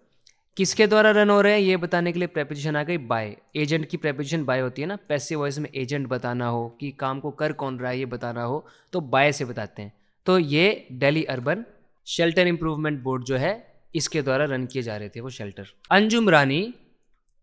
किसके द्वारा रन हो रहे हैं ये बताने के लिए प्रेपोजिशन आ गई बाय। एजेंट की प्रेपोजिशन बाय होती है ना, पैसिव वॉइस में एजेंट बताना हो कि काम को कर कौन रहा है ये बताना हो तो बाय से बताते हैं। तो ये Delhi urban shelter improvement board जो है, इसके द्वारा रन किए जा रहे थे वो शेल्टर। अंजुम रानी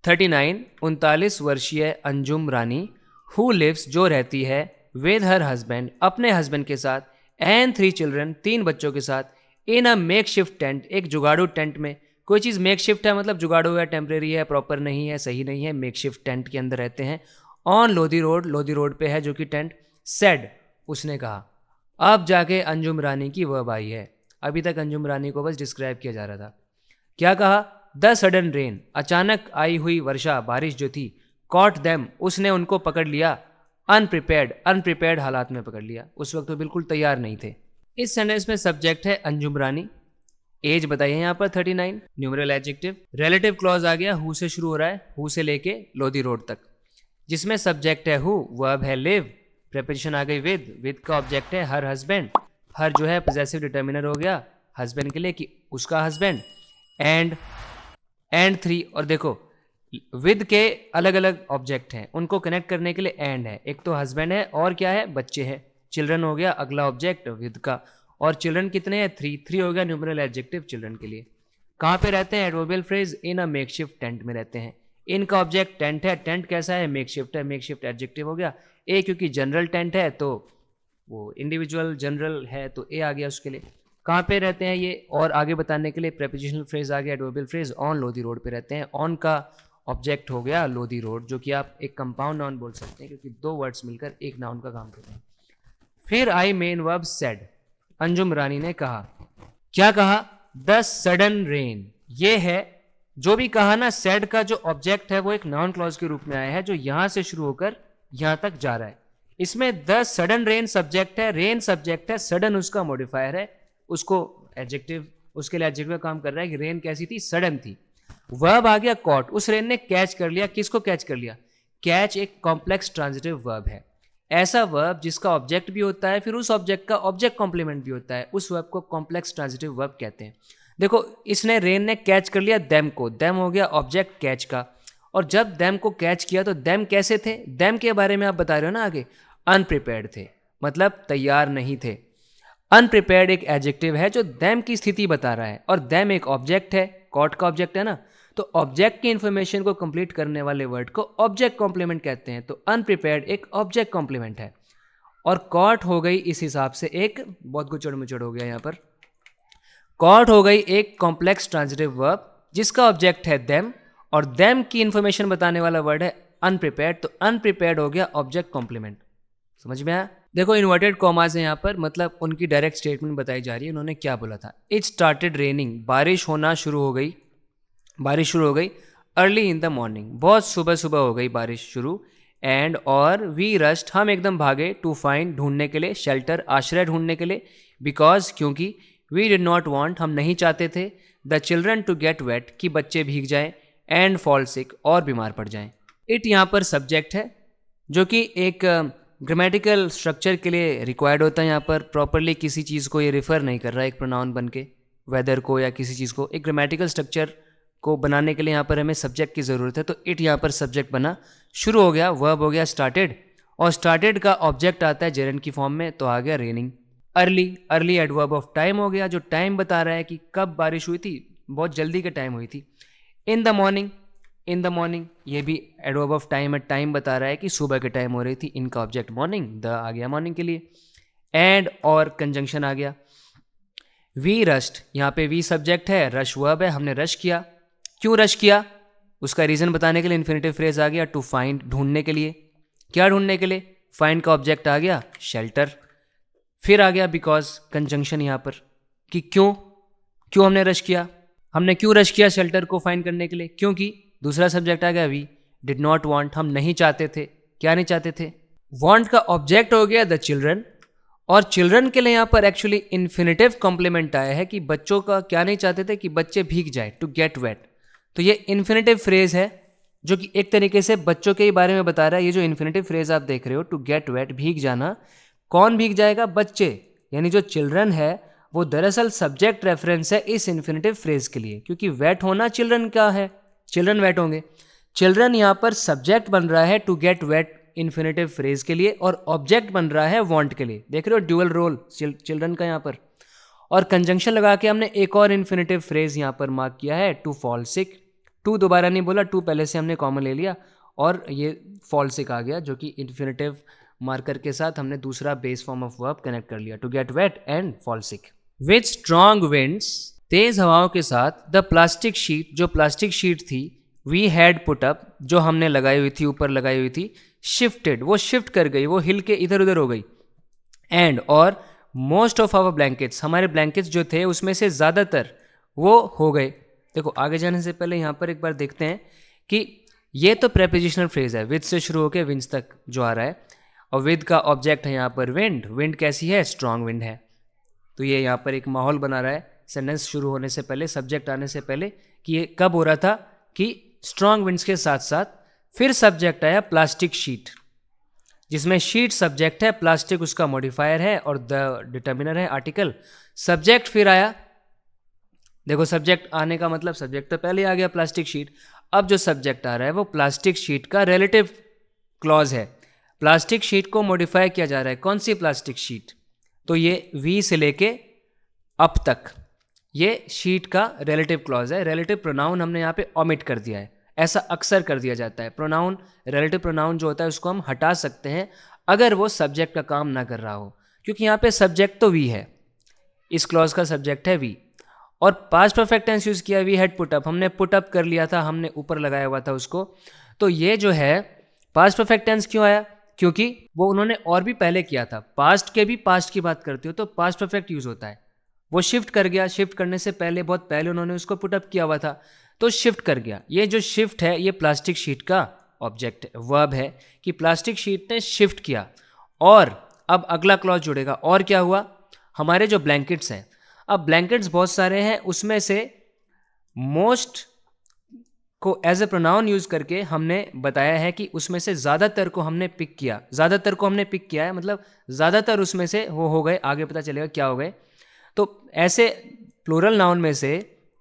39 वर्षीय अंजुम रानी, हु लिव्स, जो रहती है, विद हर हस्बैंड, अपने हस्बैंड के साथ, एंड 3 चिल्ड्रन, 3 बच्चों के साथ, इन अ मेकशिफ्ट टेंट, एक जुगाड़ू टेंट में। कोई चीज़ मेक शिफ्ट है मतलब जुगाड़ू है, टेम्परेरी है, प्रॉपर नहीं है, सही नहीं है, मेक शिफ्ट टेंट के अंदर रहते हैं। ऑन लोधी रोड पे है जो कि टेंट। सेड, उसने कहा। अब जाके अंजुम रानी की वर्ब आई है। अभी तक अंजुम रानी को बस डिस्क्राइब किया जा रहा था। क्या कहा? द सडन रेन, अचानक आई हुई वर्षा, बारिश जो थी, कॉट देम, उसने उनको पकड़ लिया, अनप्रिपेयर्ड हालात में पकड़ लिया, उस वक्त वो बिल्कुल तैयार नहीं थे। इस सेंटेंस में सब्जेक्ट है अंजुम रानी, एज बताइए यहाँ पर 39, न्यूमरल एडजेक्टिव, रिलेटिव क्लॉज आ गया, हु से शुरू हो रहा है, हु से लेके लोधी रोड तक, जिसमें सब्जेक्ट है हु, वर्ब है लिव, प्रेपोजिशन आ गई विद का ऑब्जेक्ट है हर हस्बैंड, हर जो है पोजेसिव डिटर्मिनर हो गया हस्बैंड के लिए कि उसका हस्बैंड, एंड 3, और देखो विद के अलग अलग ऑब्जेक्ट हैं, उनको कनेक्ट करने के लिए एंड है, एक तो हस्बैंड है और क्या है, बच्चे हैं, चिल्ड्रन हो गया अगला ऑब्जेक्ट विद का, और चिल्ड्रन कितने हैं, 3 हो गया न्यूमरल एडजेक्टिव चिल्ड्रन के लिए। कहाँ पे रहते हैं? Adverbial phrase in a makeshift tent में रहते हैं। इनका ऑब्जेक्ट टेंट है, टेंट कैसा है, मेकशिफ्ट है, मेकशिफ्ट एडजेक्टिव हो गया। ए क्योंकि जनरल टेंट है तो वो इंडिविजुअल जनरल है तो ए आ गया उसके लिए। कहाँ पे रहते हैं ये, और आगे बताने के लिए प्रेपोजिशनल फ्रेज आ गया, adverbial phrase on Lodhi road पे रहते हैं। ऑन का ऑब्जेक्ट हो गया लोधी रोड, जो कि आप एक कंपाउंड नाउन बोल सकते हैं क्योंकि 2 वर्ड्स मिलकर एक नाउन का काम करते हैं। फिर आई मेन वर्ब सेड, अंजुम रानी ने कहा। क्या कहा? द सडन रेन, ये है जो भी कहा ना, सेड का जो ऑब्जेक्ट है वो एक नाउन क्लॉज के रूप में आया है जो यहां से शुरू होकर यहां तक जा रहा है। इसमें द सडन रेन सब्जेक्ट है, रेन सब्जेक्ट है, सडन उसका मॉडिफायर है, उसको एडजेक्टिव, उसके लिए एडजेक्टिव का काम कर रहा है कि रेन कैसी थी, सडन थी। वर्ब आ गया कॉट, उस रेन ने कैच कर लिया, किसको कैच कर लिया? कैच एक कॉम्प्लेक्स ट्रांजिटिव वर्ब है, ऐसा वर्ब जिसका ऑब्जेक्ट भी होता है फिर उस ऑब्जेक्ट का ऑब्जेक्ट कॉम्प्लीमेंट भी होता है, उस वर्ब को कॉम्प्लेक्स ट्रांजिटिव वर्ब कहते हैं। देखो इसने रेन ने कैच कर लिया देम को, देम हो गया ऑब्जेक्ट कैच का, और जब देम को कैच किया तो देम कैसे थे, देम के बारे में आप बता रहे हो ना आगे, अनप्रिपेयर्ड थे, मतलब तैयार नहीं थे। अनप्रिपेयर्ड एक एडजेक्टिव है जो देम की स्थिति बता रहा है, और देम एक ऑब्जेक्ट है, कॉट का ऑब्जेक्ट है ना, तो ऑब्जेक्ट की इंफॉर्मेशन को कंप्लीट करने वाले वर्ड को ऑब्जेक्ट कॉम्प्लीमेंट कहते हैं। तो अनप्रिपेयर्ड एक ऑब्जेक्ट कॉम्प्लीमेंट है, और कॉट हो गई इस हिसाब से एक, बहुत गुचड़ मुचड़ हो गया यहाँ पर, कॉट हो गई एक कॉम्प्लेक्स ट्रांजिटिव वर्ब जिसका ऑब्जेक्ट है देम, और देम की इंफॉर्मेशन बताने वाला वर्ड है अनप्रिपेयर्ड, तो अनप्रिपेयर्ड हो गया ऑब्जेक्ट कॉम्प्लीमेंट। समझ में आया? देखो इन्वर्टेड कॉमास है यहाँ पर, मतलब उनकी डायरेक्ट स्टेटमेंट बताई जा रही है, उन्होंने क्या बोला था, इट स्टार्टेड रेनिंग, बारिश होना शुरू हो गई, बारिश शुरू हो गई, अर्ली इन द मॉर्निंग, बहुत सुबह सुबह हो गई बारिश शुरू, एंड और वी रश्ड, हम एकदम भागे, टू फाइंड, ढूंढने के लिए, शेल्टर, आश्रय ढूंढने के लिए, बिकॉज क्योंकि, वी डिड नॉट वांट, हम नहीं चाहते थे, the children to get wet, कि बच्चे भीग जाएं, एंड फॉल सिक, और बीमार पड़ जाएं। इट यहाँ पर सब्जेक्ट है जो कि एक ग्रामेटिकल स्ट्रक्चर के लिए रिक्वायर्ड होता है, यहाँ पर प्रॉपरली किसी चीज़ को ये रिफ़र नहीं कर रहा है एक प्रोनाउन बन के, वेदर को या किसी चीज़ को, एक ग्रामेटिकल स्ट्रक्चर को बनाने के लिए यहाँ पर हमें सब्जेक्ट की ज़रूरत है, तो इट यहाँ पर सब्जेक्ट बना, शुरू हो गया, वर्ब हो गया स्टार्टेड, और स्टार्टेड का ऑब्जेक्ट आता है जेरन की फॉर्म में, तो आ गया raining. Early adverb of time हो गया, जो टाइम बता रहा है कि कब बारिश हुई थी, बहुत जल्दी के टाइम हुई थी। इन द मॉर्निंग, ये भी एडवर्ब ऑफ टाइम है, टाइम बता रहा है कि सुबह के टाइम हो रही थी, इनका ऑब्जेक्ट मॉर्निंग, द आ गया मॉर्निंग के लिए, एंड और कंजंक्शन आ गया। वी रश्ड, यहाँ पे वी सब्जेक्ट है, रश वर्ब है, हमने रश किया, क्यों रश किया उसका रीज़न बताने के लिए इन्फिनेटिव फ्रेज आ गया, टू फाइंड, ढूंढने के लिए, क्या ढूंढने के लिए, फाइंड का ऑब्जेक्ट आ गया शेल्टर, फिर आ गया बिकॉज कंजंक्शन यहाँ पर कि क्यों हमने रश किया, हमने क्यों रश किया शेल्टर को फाइंड करने के लिए, क्योंकि दूसरा सब्जेक्ट आ गया वी डिड नॉट वांट, हम नहीं चाहते थे, क्या नहीं चाहते थे, वांट का ऑब्जेक्ट हो गया द चिल्ड्रन, और चिल्ड्रन के लिए यहाँ पर एक्चुअली इन्फिनेटिव कॉम्प्लीमेंट आया है कि बच्चों का क्या नहीं चाहते थे, कि बच्चे भीग जाए, टू गेट वेट, तो ये इन्फिनेटिव फ्रेज है जो कि एक तरीके से बच्चों के ही बारे में बता रहा है। ये जो इन्फिनेटिव फ्रेज आप देख रहे हो, टू गेट वेट, भीग जाना, कौन भीग जाएगा, बच्चे, यानी जो चिल्ड्रन है वो दरअसल सब्जेक्ट रेफरेंस है इस इन्फिनेटिव फ्रेज के लिए, क्योंकि वेट होना चिल्ड्रन का है, चिल्ड्रन वेट होंगे, चिल्ड्रन यहाँ पर सब्जेक्ट बन रहा है to get wet infinitive phrase के लिए, और ऑब्जेक्ट बन रहा है वांट के लिए, देख रहे हो ड्यूअल रोल चिल्ड्रन का यहाँ पर, और कंजंक्शन लगा के हमने एक और इन्फिनेटिव फ्रेज यहाँ पर मार्क किया है, टू फॉल सिक, टू दोबारा नहीं बोला, टू पहले से हमने कॉमन ले लिया, और ये फॉल सिक आ गया जो कि इन्फिनेटिव मार्कर के साथ हमने दूसरा base form of verb connect कर लिया, to get wet and fall sick. With strong winds, तेज हवाओं के साथ द प्लास्टिक शीट, जो प्लास्टिक शीट थी, वी हैड पुट अप, जो हमने लगाई हुई थी, ऊपर लगाई हुई थी, शिफ्टेड, वो शिफ्ट कर गई, वो हिल के इधर उधर हो गई। एंड और मोस्ट ऑफ आवर ब्लैंकेट्स, हमारे ब्लैंकेट्स जो थे उसमें से ज़्यादातर वो हो गए। देखो आगे जाने से पहले यहाँ पर एक बार देखते हैं कि ये तो प्रेपोजिशनल फ्रेज है, विद से शुरू होकर विंड्स तक जो आ रहा है, और विद का ऑब्जेक्ट है यहाँ पर विंड। विंड कैसी है? स्ट्रॉन्ग विंड है। तो ये यहाँ पर एक माहौल बना रहा है सेंटेंस शुरू होने से पहले, सब्जेक्ट आने से पहले, कि ये कब हो रहा था कि स्ट्रॉन्ग विंड्स के साथ साथ। फिर सब्जेक्ट आया प्लास्टिक शीट, जिसमें शीट सब्जेक्ट है, प्लास्टिक उसका मॉडिफायर है और द डिटर्मिनर है आर्टिकल। सब्जेक्ट फिर आया, देखो सब्जेक्ट आने का मतलब सब्जेक्ट तो पहले आ गया प्लास्टिक शीट। अब जो सब्जेक्ट आ रहा है वो प्लास्टिक शीट का रिलेटिव क्लॉज है। प्लास्टिक शीट को मॉडिफाई किया जा रहा है। कौन सी प्लास्टिक शीट? तो ये वी से लेके अप तक ये शीट का रिलेटिव क्लॉज है। रिलेटिव प्रोनाउन हमने यहाँ पे ओमिट कर दिया है, ऐसा अक्सर कर दिया जाता है। प्रोनाउन, रिलेटिव प्रोनाउन जो होता है उसको हम हटा सकते हैं अगर वो सब्जेक्ट का काम ना कर रहा हो, क्योंकि यहाँ पे सब्जेक्ट तो वी है, इस क्लॉज का सब्जेक्ट है वी। और पास्ट परफेक्ट टेंस यूज़ किया, वी हैड पुट अप, हमने पुट अप कर लिया था, हमने ऊपर लगाया हुआ था उसको। तो ये जो है पास्ट परफेक्ट टेंस क्यों आया? क्योंकि वो उन्होंने और भी पहले किया था। पास्ट के भी पास्ट की बात करते हो तो पास्ट परफेक्ट यूज़ होता है। वो शिफ्ट कर गया, शिफ्ट करने से पहले, बहुत पहले उन्होंने उसको पुट अप किया हुआ था, तो शिफ्ट कर गया। ये जो शिफ्ट है ये प्लास्टिक शीट का ऑब्जेक्ट वर्ब है कि प्लास्टिक शीट ने शिफ्ट किया। और अब अगला क्लॉज जुड़ेगा, और क्या हुआ? हमारे जो ब्लैंकेट्स हैं, अब ब्लैंकेट्स बहुत सारे हैं, उसमें से मोस्ट को एज ए प्रोनाउन यूज करके हमने बताया है कि उसमें से ज़्यादातर को हमने पिक किया। ज़्यादातर को हमने पिक किया है मतलब ज़्यादातर उसमें से वो हो गए, आगे पता चलेगा क्या हो गए। तो ऐसे प्लूरल नाउन में से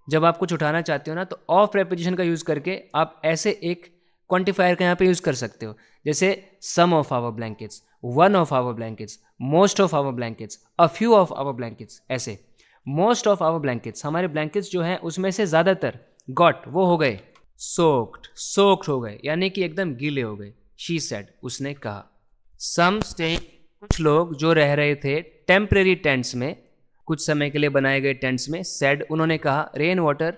जब आप कुछ उठाना चाहते हो ना, तो ऑफ प्रेपोजिशन का यूज़ करके आप ऐसे एक क्वांटिफायर का यहाँ पे यूज़ कर सकते हो, जैसे some of our blankets, one of our blankets, most of our blankets, a few of our blankets. ऐसे मोस्ट ऑफ आवर ब्लैंकेट्स, हमारे ब्लैंकेट्स जो हैं उसमें से ज़्यादातर, गॉट वो हो गए सोक्ड हो गए, यानी कि एकदम गीले हो गए। शी सेड, उसने कहा। सम स्टेइंग, कुछ लोग जो रह रहे थे टेम्परेरी टेंट्स में, कुछ समय के लिए बनाए गए टेंट्स में। सेड, उन्होंने कहा। रेन वाटर,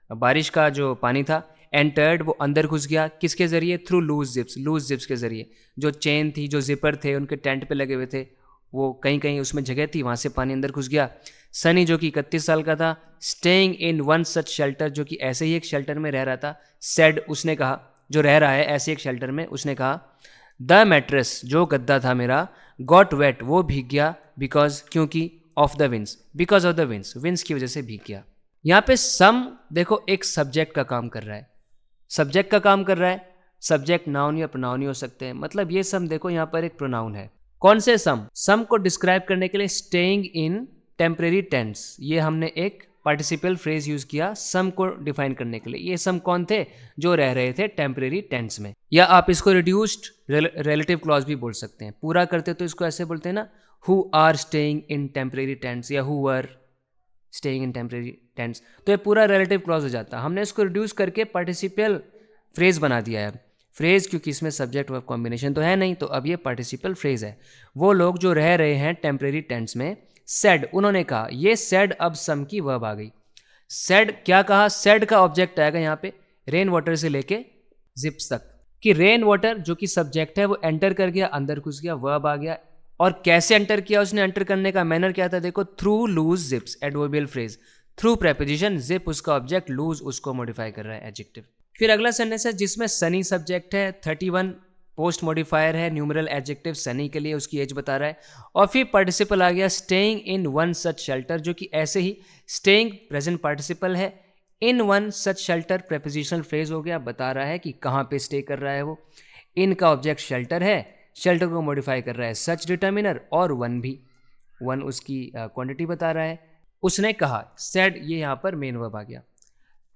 बारिश का जो पानी था। एंटर्ड, वो अंदर घुस गया। किसके ज़रिए? थ्रू लूज जिप्स के ज़रिए। जो चेन थी, जो जिपर थे उनके टेंट पे लगे हुए थे, वो कहीं कहीं उसमें जगह थी, वहाँ से पानी अंदर घुस गया। सनी, जो कि 31 साल का था, staying in one such shelter, जो कि ऐसे ही एक शेल्टर में रह रहा था। सेड, उसने कहा, जो रह रहा है ऐसे एक शेल्टर में, उसने कहा। द मैट्रेस, जो गद्दा था मेरा, गॉट वेट, वो भीग गया। बिकॉज, क्योंकि, of the winds, because of the winds, winds की वजह से भीग गया। यहाँ पे सम देखो एक सब्जेक्ट का काम कर रहा है, सब्जेक्ट का काम कर रहा है। सब्जेक्ट नाउन या प्रोनाउन ही हो सकते हैं। मतलब ये सम देखो यहाँ पर एक प्रोनाउन है। कौन से सम? सम को डिस्क्राइब करने के लिए स्टेइंग इन टेम्परेरी टेंट्स, ये हमने एक पार्टिसिपल फ्रेज यूज किया सम को डिफाइन करने के लिए। ये सम कौन थे? जो रह रहे थे टेम्परेरी टेंट्स में। या आप इसको रिड्यूस्ड रिलेटिव क्लॉज भी बोल सकते हैं। पूरा करते तो इसको ऐसे बोलते हैं ना, who are staying in temporary tents या who were staying in temporary tents. तो ये पूरा रिलेटिव क्लॉज हो जाता। हमने इसको रिड्यूस करके पार्टिसिपल फ्रेज बना दिया है। फ्रेज क्योंकि इसमें सब्जेक्ट वर्ब कॉम्बिनेशन तो है नहीं, तो अब ये पार्टिसिपल फ्रेज है। वो लोग जो रह रहे हैं टेम्परेरी टेंट्स में। सेड, उन्होंने कहा। ये सेड अब सम की वर्ब आ गई। सेड क्या कहा? सेड का ऑब्जेक्ट आएगा यहाँ पे रेन वाटर से लेके जिप्स तक, कि रेन वाटर जो कि सब्जेक्ट है वो एंटर कर गया, अंदर घुस गया, वर्ब आ गया। और कैसे एंटर किया उसने? एंटर करने का मैनर क्या था? देखो, through loose zips, adverbial phrase. Through preposition, zip उसका ऑब्जेक्ट, लूज उसको मॉडिफाई कर रहा है, एडजेक्टिव। फिर अगला सेंटेंस है जिसमें सनी सब्जेक्ट है, 31 पोस्ट मॉडिफायर है, न्यूमरल एडजेक्टिव सनी के लिए, उसकी एज बता रहा है। और फिर पार्टिसिपल आ गया staying in one such shelter, जो कि ऐसे ही स्टेइंग प्रेजेंट पार्टिसिपल है, in one such shelter prepositional phrase हो गया, बता रहा है कि कहाँ पे स्टे कर रहा है वो। इन का ऑब्जेक्ट शेल्टर है, शेल्टर को मॉडिफाई कर रहा है सच डिटर्मिनर, और वन भी, वन उसकी क्वांटिटी बता रहा है। उसने कहा, सेड, ये यहाँ पर मेन वर्ब आ गया।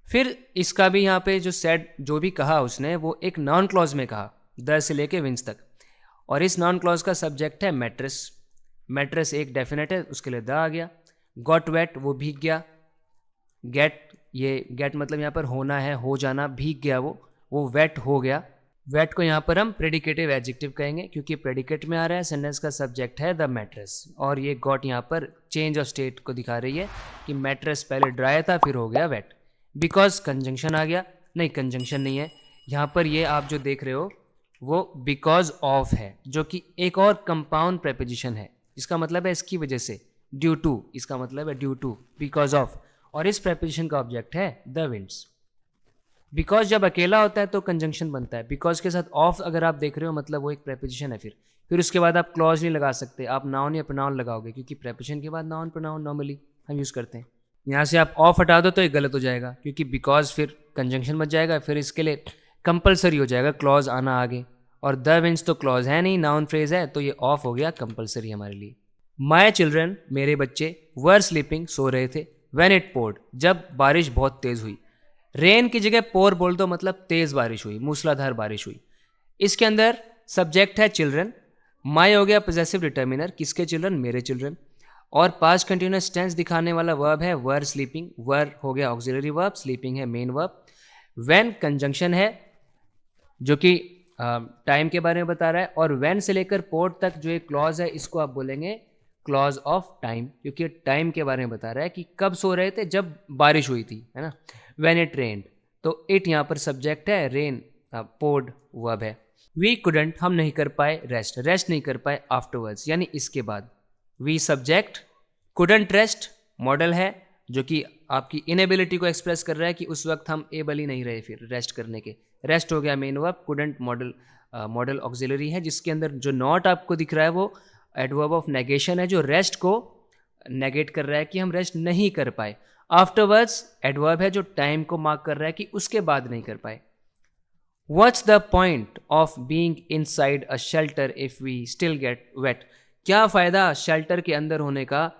फिर इसका भी यहाँ पे जो सेड जो भी कहा उसने, वो एक नॉन क्लॉज में कहा, द से लेके विंस तक। और इस नॉन क्लॉज का सब्जेक्ट है मैट्रेस। मैट्रेस एक डेफिनेट है, उसके लिए द आ गया। गॉट वेट, वो भीग गया। गेट, ये गेट मतलब यहाँ पर होना है, हो जाना, भीग गया वो वेट हो गया। वेट को यहाँ पर हम प्रेडिकेटिव एडजेक्टिव कहेंगे, क्योंकि प्रेडिकेट में आ रहा है, सेंटेंस का सब्जेक्ट है द मैट्रेस, और ये गॉट यहाँ पर चेंज ऑफ स्टेट को दिखा रही है कि मैट्रेस पहले ड्राई था फिर हो गया वेट। बिकॉज कंजंक्शन आ गया, नहीं कंजंक्शन नहीं है यहाँ पर, ये आप जो देख रहे हो वो बिकॉज ऑफ है, जो कि एक और कंपाउंड प्रेपोजिशन है। इसका मतलब है इसकी वजह से, ड्यू टू, इसका मतलब है ड्यू टू, बिकॉज ऑफ, और इस प्रेपोजिशन का ऑब्जेक्ट है द विंड्स। बिकॉज जब अकेला होता है तो कंजंक्शन बनता है, बिकॉज के साथ ऑफ अगर आप देख रहे हो मतलब वो एक प्रेपोजिशन है। फिर उसके बाद आप क्लॉज नहीं लगा सकते, आप नाउन या प्रोनाउन लगाओगे, क्योंकि प्रेपोजिशन के बाद नाउन प्रोनाउन नॉर्मली हम यूज़ करते हैं। यहाँ से आप ऑफ हटा दो तो ये गलत हो जाएगा, क्योंकि बिकॉज फिर कंजंक्शन बच जाएगा, फिर इसके लिए कंपलसरी हो जाएगा क्लॉज आना आगे, और द विंड्स तो क्लॉज है नहीं, नाउन फ्रेज है, तो ये ऑफ हो गया कंपलसरी हमारे लिए। माई चिल्ड्रन, मेरे बच्चे, वर स्लीपिंग, सो रहे थे, व्हेन इट पोर्ड, जब बारिश बहुत तेज़ हुई। रेन की जगह पोर बोल दो, मतलब तेज़ बारिश हुई, मूसलाधार बारिश हुई। इसके अंदर सब्जेक्ट है चिल्ड्रन, माई हो गया पोजेसिव डिटर्मिनर, किसके चिल्ड्रन, मेरे चिल्ड्रन, और पास्ट कंटिन्यूअस टेंस दिखाने वाला वर्ब है वर स्लीपिंग, वर हो गया ऑक्सिलरी वर्ब, स्लीपिंग है मेन वर्ब। व्हेन कंजंक्शन है जो कि टाइम के बारे में बता रहा है, और व्हेन से लेकर पोर्ट तक जो एक क्लॉज है इसको आप बोलेंगे क्लॉज ऑफ टाइम, क्योंकि टाइम के बारे में बता रहा है कि कब सो रहे थे, जब बारिश हुई थी, है ना। व्हेन इट रेन्ड, तो इट यहाँ पर सब्जेक्ट है, रेन पोर्ड वर्ब है। वी कुडंट, हम नहीं कर पाए रेस्ट, रेस्ट नहीं कर पाए आफ्टरवर्ड्स, यानी इसके बाद। We subject, couldn't rest modal है जो कि आपकी इनएबिलिटी को एक्सप्रेस कर रहा है कि उस वक्त हम एबल ही नहीं रहे फिर रेस्ट करने के। रेस्ट हो गया main verb, couldn't model auxiliary है, जिसके अंदर जो नॉट आपको दिख रहा है वो एडवर्ब ऑफ नेगेशन है, जो रेस्ट को नेगेट कर रहा है कि हम रेस्ट नहीं कर पाए। आफ्टरवर्ड्स एडवर्ब है जो टाइम को मार्क कर रहा है कि उसके बाद नहीं कर पाए। What's the point of being inside a shelter if we still get wet, क्या फ़ायदा शेल्टर के अंदर होने का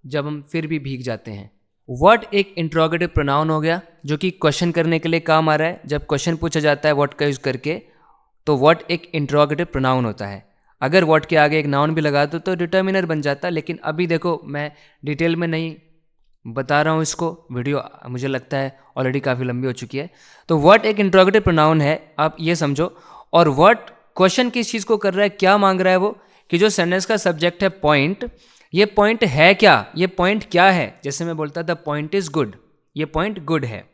जब हम फिर भी भीग जाते हैं। व्हाट एक इंट्रोगेटिव प्रोनाउन हो गया जो कि क्वेश्चन करने के लिए काम आ रहा है। जब क्वेश्चन पूछा जाता है व्हाट का यूज़ करके, तो व्हाट एक इंट्रोगेटिव प्रोनाउन होता है। अगर व्हाट के आगे एक नाउन भी लगा दो तो डिटर्मिनर बन जाता, लेकिन अभी देखो मैं डिटेल में नहीं बता रहा हूँ इसको, वीडियो मुझे लगता है ऑलरेडी काफ़ी लंबी हो चुकी है। तो व्हाट एक इंट्रोगेटिव प्रोनाउन है, आप ये समझो। और व्हाट क्वेश्चन किस चीज़ को कर रहा है, क्या मांग रहा है वो, कि जो सेंटेंस का सब्जेक्ट है पॉइंट, ये पॉइंट है क्या, ये पॉइंट क्या है। जैसे मैं बोलता द पॉइंट इज़ गुड, ये पॉइंट गुड है,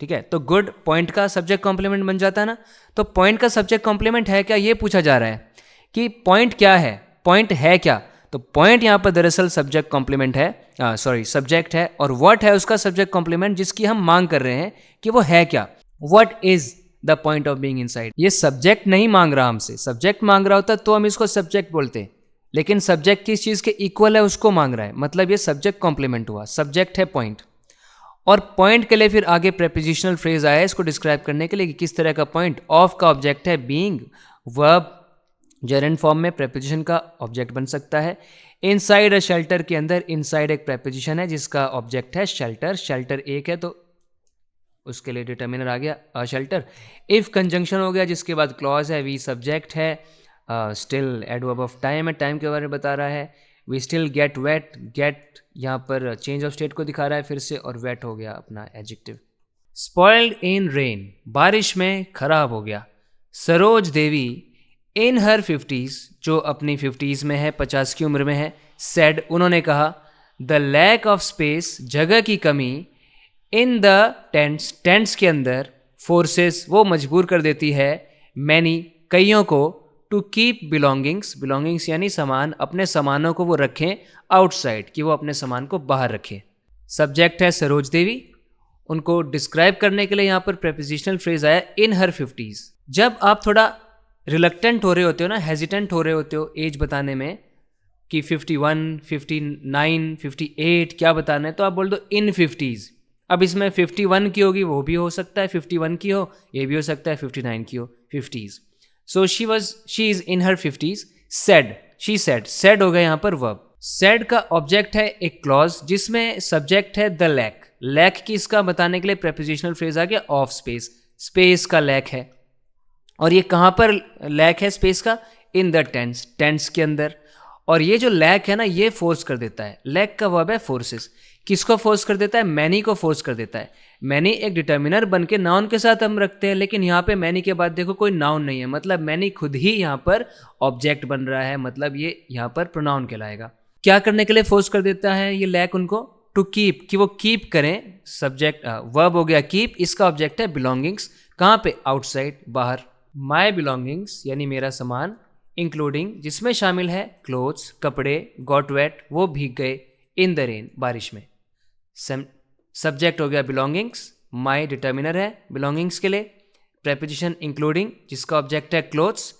ठीक है, तो गुड पॉइंट का सब्जेक्ट कॉम्प्लीमेंट बन जाता है ना। तो पॉइंट का सब्जेक्ट कॉम्प्लीमेंट है क्या, ये पूछा जा रहा है कि पॉइंट क्या है, पॉइंट है क्या। तो पॉइंट यहाँ पर दरअसल सब्जेक्ट कॉम्प्लीमेंट है, सब्जेक्ट है, और व्हाट है उसका सब्जेक्ट कॉम्प्लीमेंट जिसकी हम मांग कर रहे हैं कि वो है क्या। What is the point of being inside, ये सब्जेक्ट नहीं मांग रहा हमसे, सब्जेक्ट मांग रहा होता तो हम इसको सब्जेक्ट बोलते, लेकिन सब्जेक्ट किस चीज़ के इक्वल है उसको मांग रहा है, मतलब ये सब्जेक्ट कॉम्प्लीमेंट हुआ, सब्जेक्ट है पॉइंट। और पॉइंट के लिए फिर आगे प्रेपोजिशनल फ्रेज आया है इसको डिस्क्राइब करने के लिए कि किस तरह का पॉइंट। ऑफ का ऑब्जेक्ट है बीइंग, वर्ब जेरेंड फॉर्म में प्रेपोजिशन का ऑब्जेक्ट बन सकता है। इनसाइड अ शेल्टर के अंदर इनसाइड एक प्रेपोजिशन है जिसका ऑब्जेक्ट है शेल्टर, शेल्टर एक है तो उसके लिए डिटर्मिनर आ गया अ शेल्टर। इफ कंजंक्शन हो गया जिसके बाद क्लॉज है, वी सब्जेक्ट है, स्टिल एडवर्ब ऑफ टाइम है, टाइम के बारे में बता रहा है। We still get wet, get यहाँ पर चेंज ऑफ स्टेट को दिखा रहा है फिर से, और वेट हो गया अपना एडजेक्टिव। स्पॉइल्ड इन रेन, बारिश में खराब हो गया। सरोज देवी इन हर 50s, जो अपनी 50s में है, 50 की उम्र में है, सेड उन्होंने कहा, द लैक ऑफ स्पेस, जगह की कमी, इन द टेंट्स, टेंट्स के अंदर, फोर्सेस वो मजबूर कर देती है, मैनी कईयों को, टू कीप बिलोंगिंग्स, बिलोंगिंग्स यानी सामान, अपने सामानों को वो रखें आउटसाइड, कि वो अपने सामान को बाहर रखें। सब्जेक्ट है सरोज देवी, उनको डिस्क्राइब करने के लिए यहाँ पर प्रेपोजिशनल फ्रेज आया इन हर 50s। जब आप थोड़ा रिलक्टेंट हो रहे होते हो ना, हेजिटेंट हो रहे होते हो एज बताने में कि 51, 59, 58 क्या बताना है, तो आप बोल दो इन 50s। अब इसमें 51 की होगी वो भी हो सकता है 51 की हो, ये भी हो सकता है 59 की हो, 50s। So she is in her 50s, said, she said, said हो गया यहाँ पर वर्ब। सेड का ऑब्जेक्ट है एक क्लॉज जिसमें सब्जेक्ट है द लैक, लैक की इसका बताने के लिए प्रेपोजिशनल फ्रेज आ गया ऑफ स्पेस, स्पेस का लैक है। और ये कहाँ पर लैक है स्पेस का, इन द टेंट्स, टेंट्स के अंदर। और ये जो लैक है ना ये फोर्स कर देता है, लैक का वर्ब है फोर्सेस, किसको फोर्स कर देता है, मैनी को फोर्स कर देता है। मैनी एक डिटर्मिनर बन के नाउन के साथ हम रखते हैं, लेकिन यहाँ पे मैनी के बाद देखो कोई नाउन नहीं है, मतलब मैनी खुद ही यहाँ पर ऑब्जेक्ट बन रहा है, मतलब ये यहाँ पर प्रोनाउन कहलाएगा। क्या करने के लिए फोर्स कर देता है ये लैक उनको? टू कीप, कि वो कीप करें। सब्जेक्ट वर्ब हो गया कीप, इसका ऑब्जेक्ट है बिलोंगिंग्स। कहाँ पे? आउटसाइड, बाहर। माई बिलोंगिंग्स यानी मेरा सामान, इंक्लूडिंग जिसमें शामिल है क्लोथ्स, कपड़े, गॉट वेट वो भीग गए, इन द रेन बारिश में। सब्जेक्ट हो गया बिलोंगिंग्स, माई डिटर्मिनर है बिलोंगिंग्स के लिए, प्रेपोजिशन इंक्लूडिंग जिसका ऑब्जेक्ट है क्लोथ्स,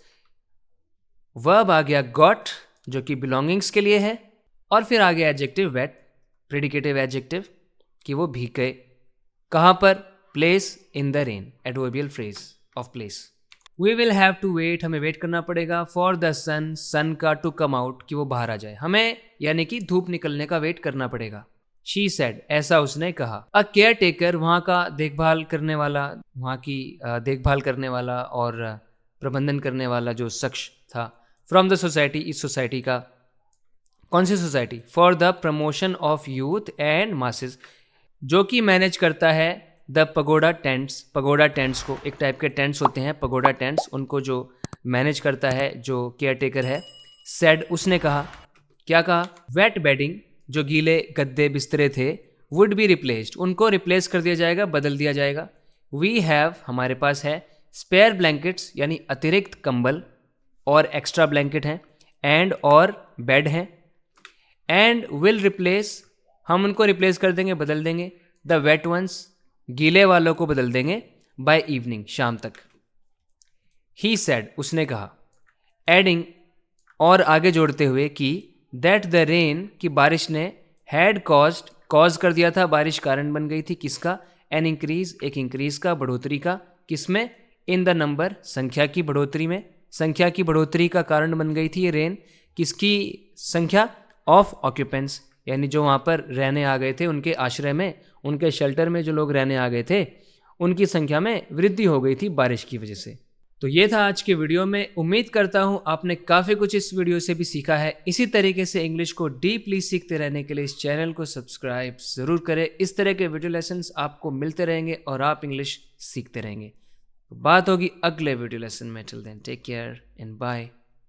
वर्ब आ गया गॉट जो कि बिलोंगिंग्स के लिए है, और फिर आ गया एडजेक्टिव वेट, प्रेडिकेटिव एडजेक्टिव कि वो भीग गए। कहाँ पर? Place, in the rain, adverbial phrase of place. We will have to wait, हमें वेट करना पड़ेगा, फॉर द सन, सन का टू कम आउट कि वो बाहर आ जाए, हमें यानी कि धूप निकलने का वेट करना पड़ेगा। शी सेड, ऐसा उसने कहा। अ केयर टेकर, वहाँ का देखभाल करने वाला, वहाँ की देखभाल करने वाला और प्रबंधन करने वाला जो शख्स था, फ्रॉम द सोसाइटी, इस सोसाइटी का। कौन सी society? For the promotion of youth and masses, जो कि मैनेज करता है the pagoda tents, pagoda tents को, एक टाइप के टेंट्स होते हैं पगोडा टेंट्स, उनको जो मैनेज करता है, जो केयर टेकर है। सेड, उसने कहा। क्या कहा? वेट बेडिंग, जो गीले गद्दे बिस्तरे थे, वुड बी रिप्लेस्ड, उनको रिप्लेस कर दिया जाएगा, बदल दिया जाएगा। वी हैव, हमारे पास है, स्पेयर ब्लैंकेट्स यानी अतिरिक्त कंबल और एक्स्ट्रा ब्लैंकेट हैं, एंड और बेड हैं, एंड विल रिप्लेस, हम उनको रिप्लेस कर देंगे, बदल देंगे, द वेट वंस, गीले वालों को बदल देंगे, बाय इवनिंग, शाम तक। ही सेड, उसने कहा। एडिंग, और आगे जोड़ते हुए कि दैट द रेन, की बारिश ने, हैड कॉज्ड, कॉज कर दिया था, बारिश कारण बन गई थी, किसका? एन इंक्रीज, एक इंक्रीज का, बढ़ोतरी का, किसमें? इन द नंबर, संख्या की बढ़ोतरी में, संख्या की बढ़ोतरी का कारण बन गई थी ये रेन। किसकी संख्या? ऑफ ऑक्यूपेंट्स, यानी जो वहाँ पर रहने आ गए थे, उनके आश्रय में, उनके शेल्टर में जो लोग रहने आ गए थे, उनकी संख्या में वृद्धि हो गई थी बारिश की वजह से। तो ये था आज के वीडियो में। उम्मीद करता हूँ आपने काफ़ी कुछ इस वीडियो से भी सीखा है। इसी तरीके से इंग्लिश को डीपली सीखते रहने के लिए इस चैनल को सब्सक्राइब ज़रूर करें। इस तरह के वीडियो लेसन्स आपको मिलते रहेंगे और आप इंग्लिश सीखते रहेंगे। तो बात होगी अगले वीडियो लेसन में। Till then take care and bye.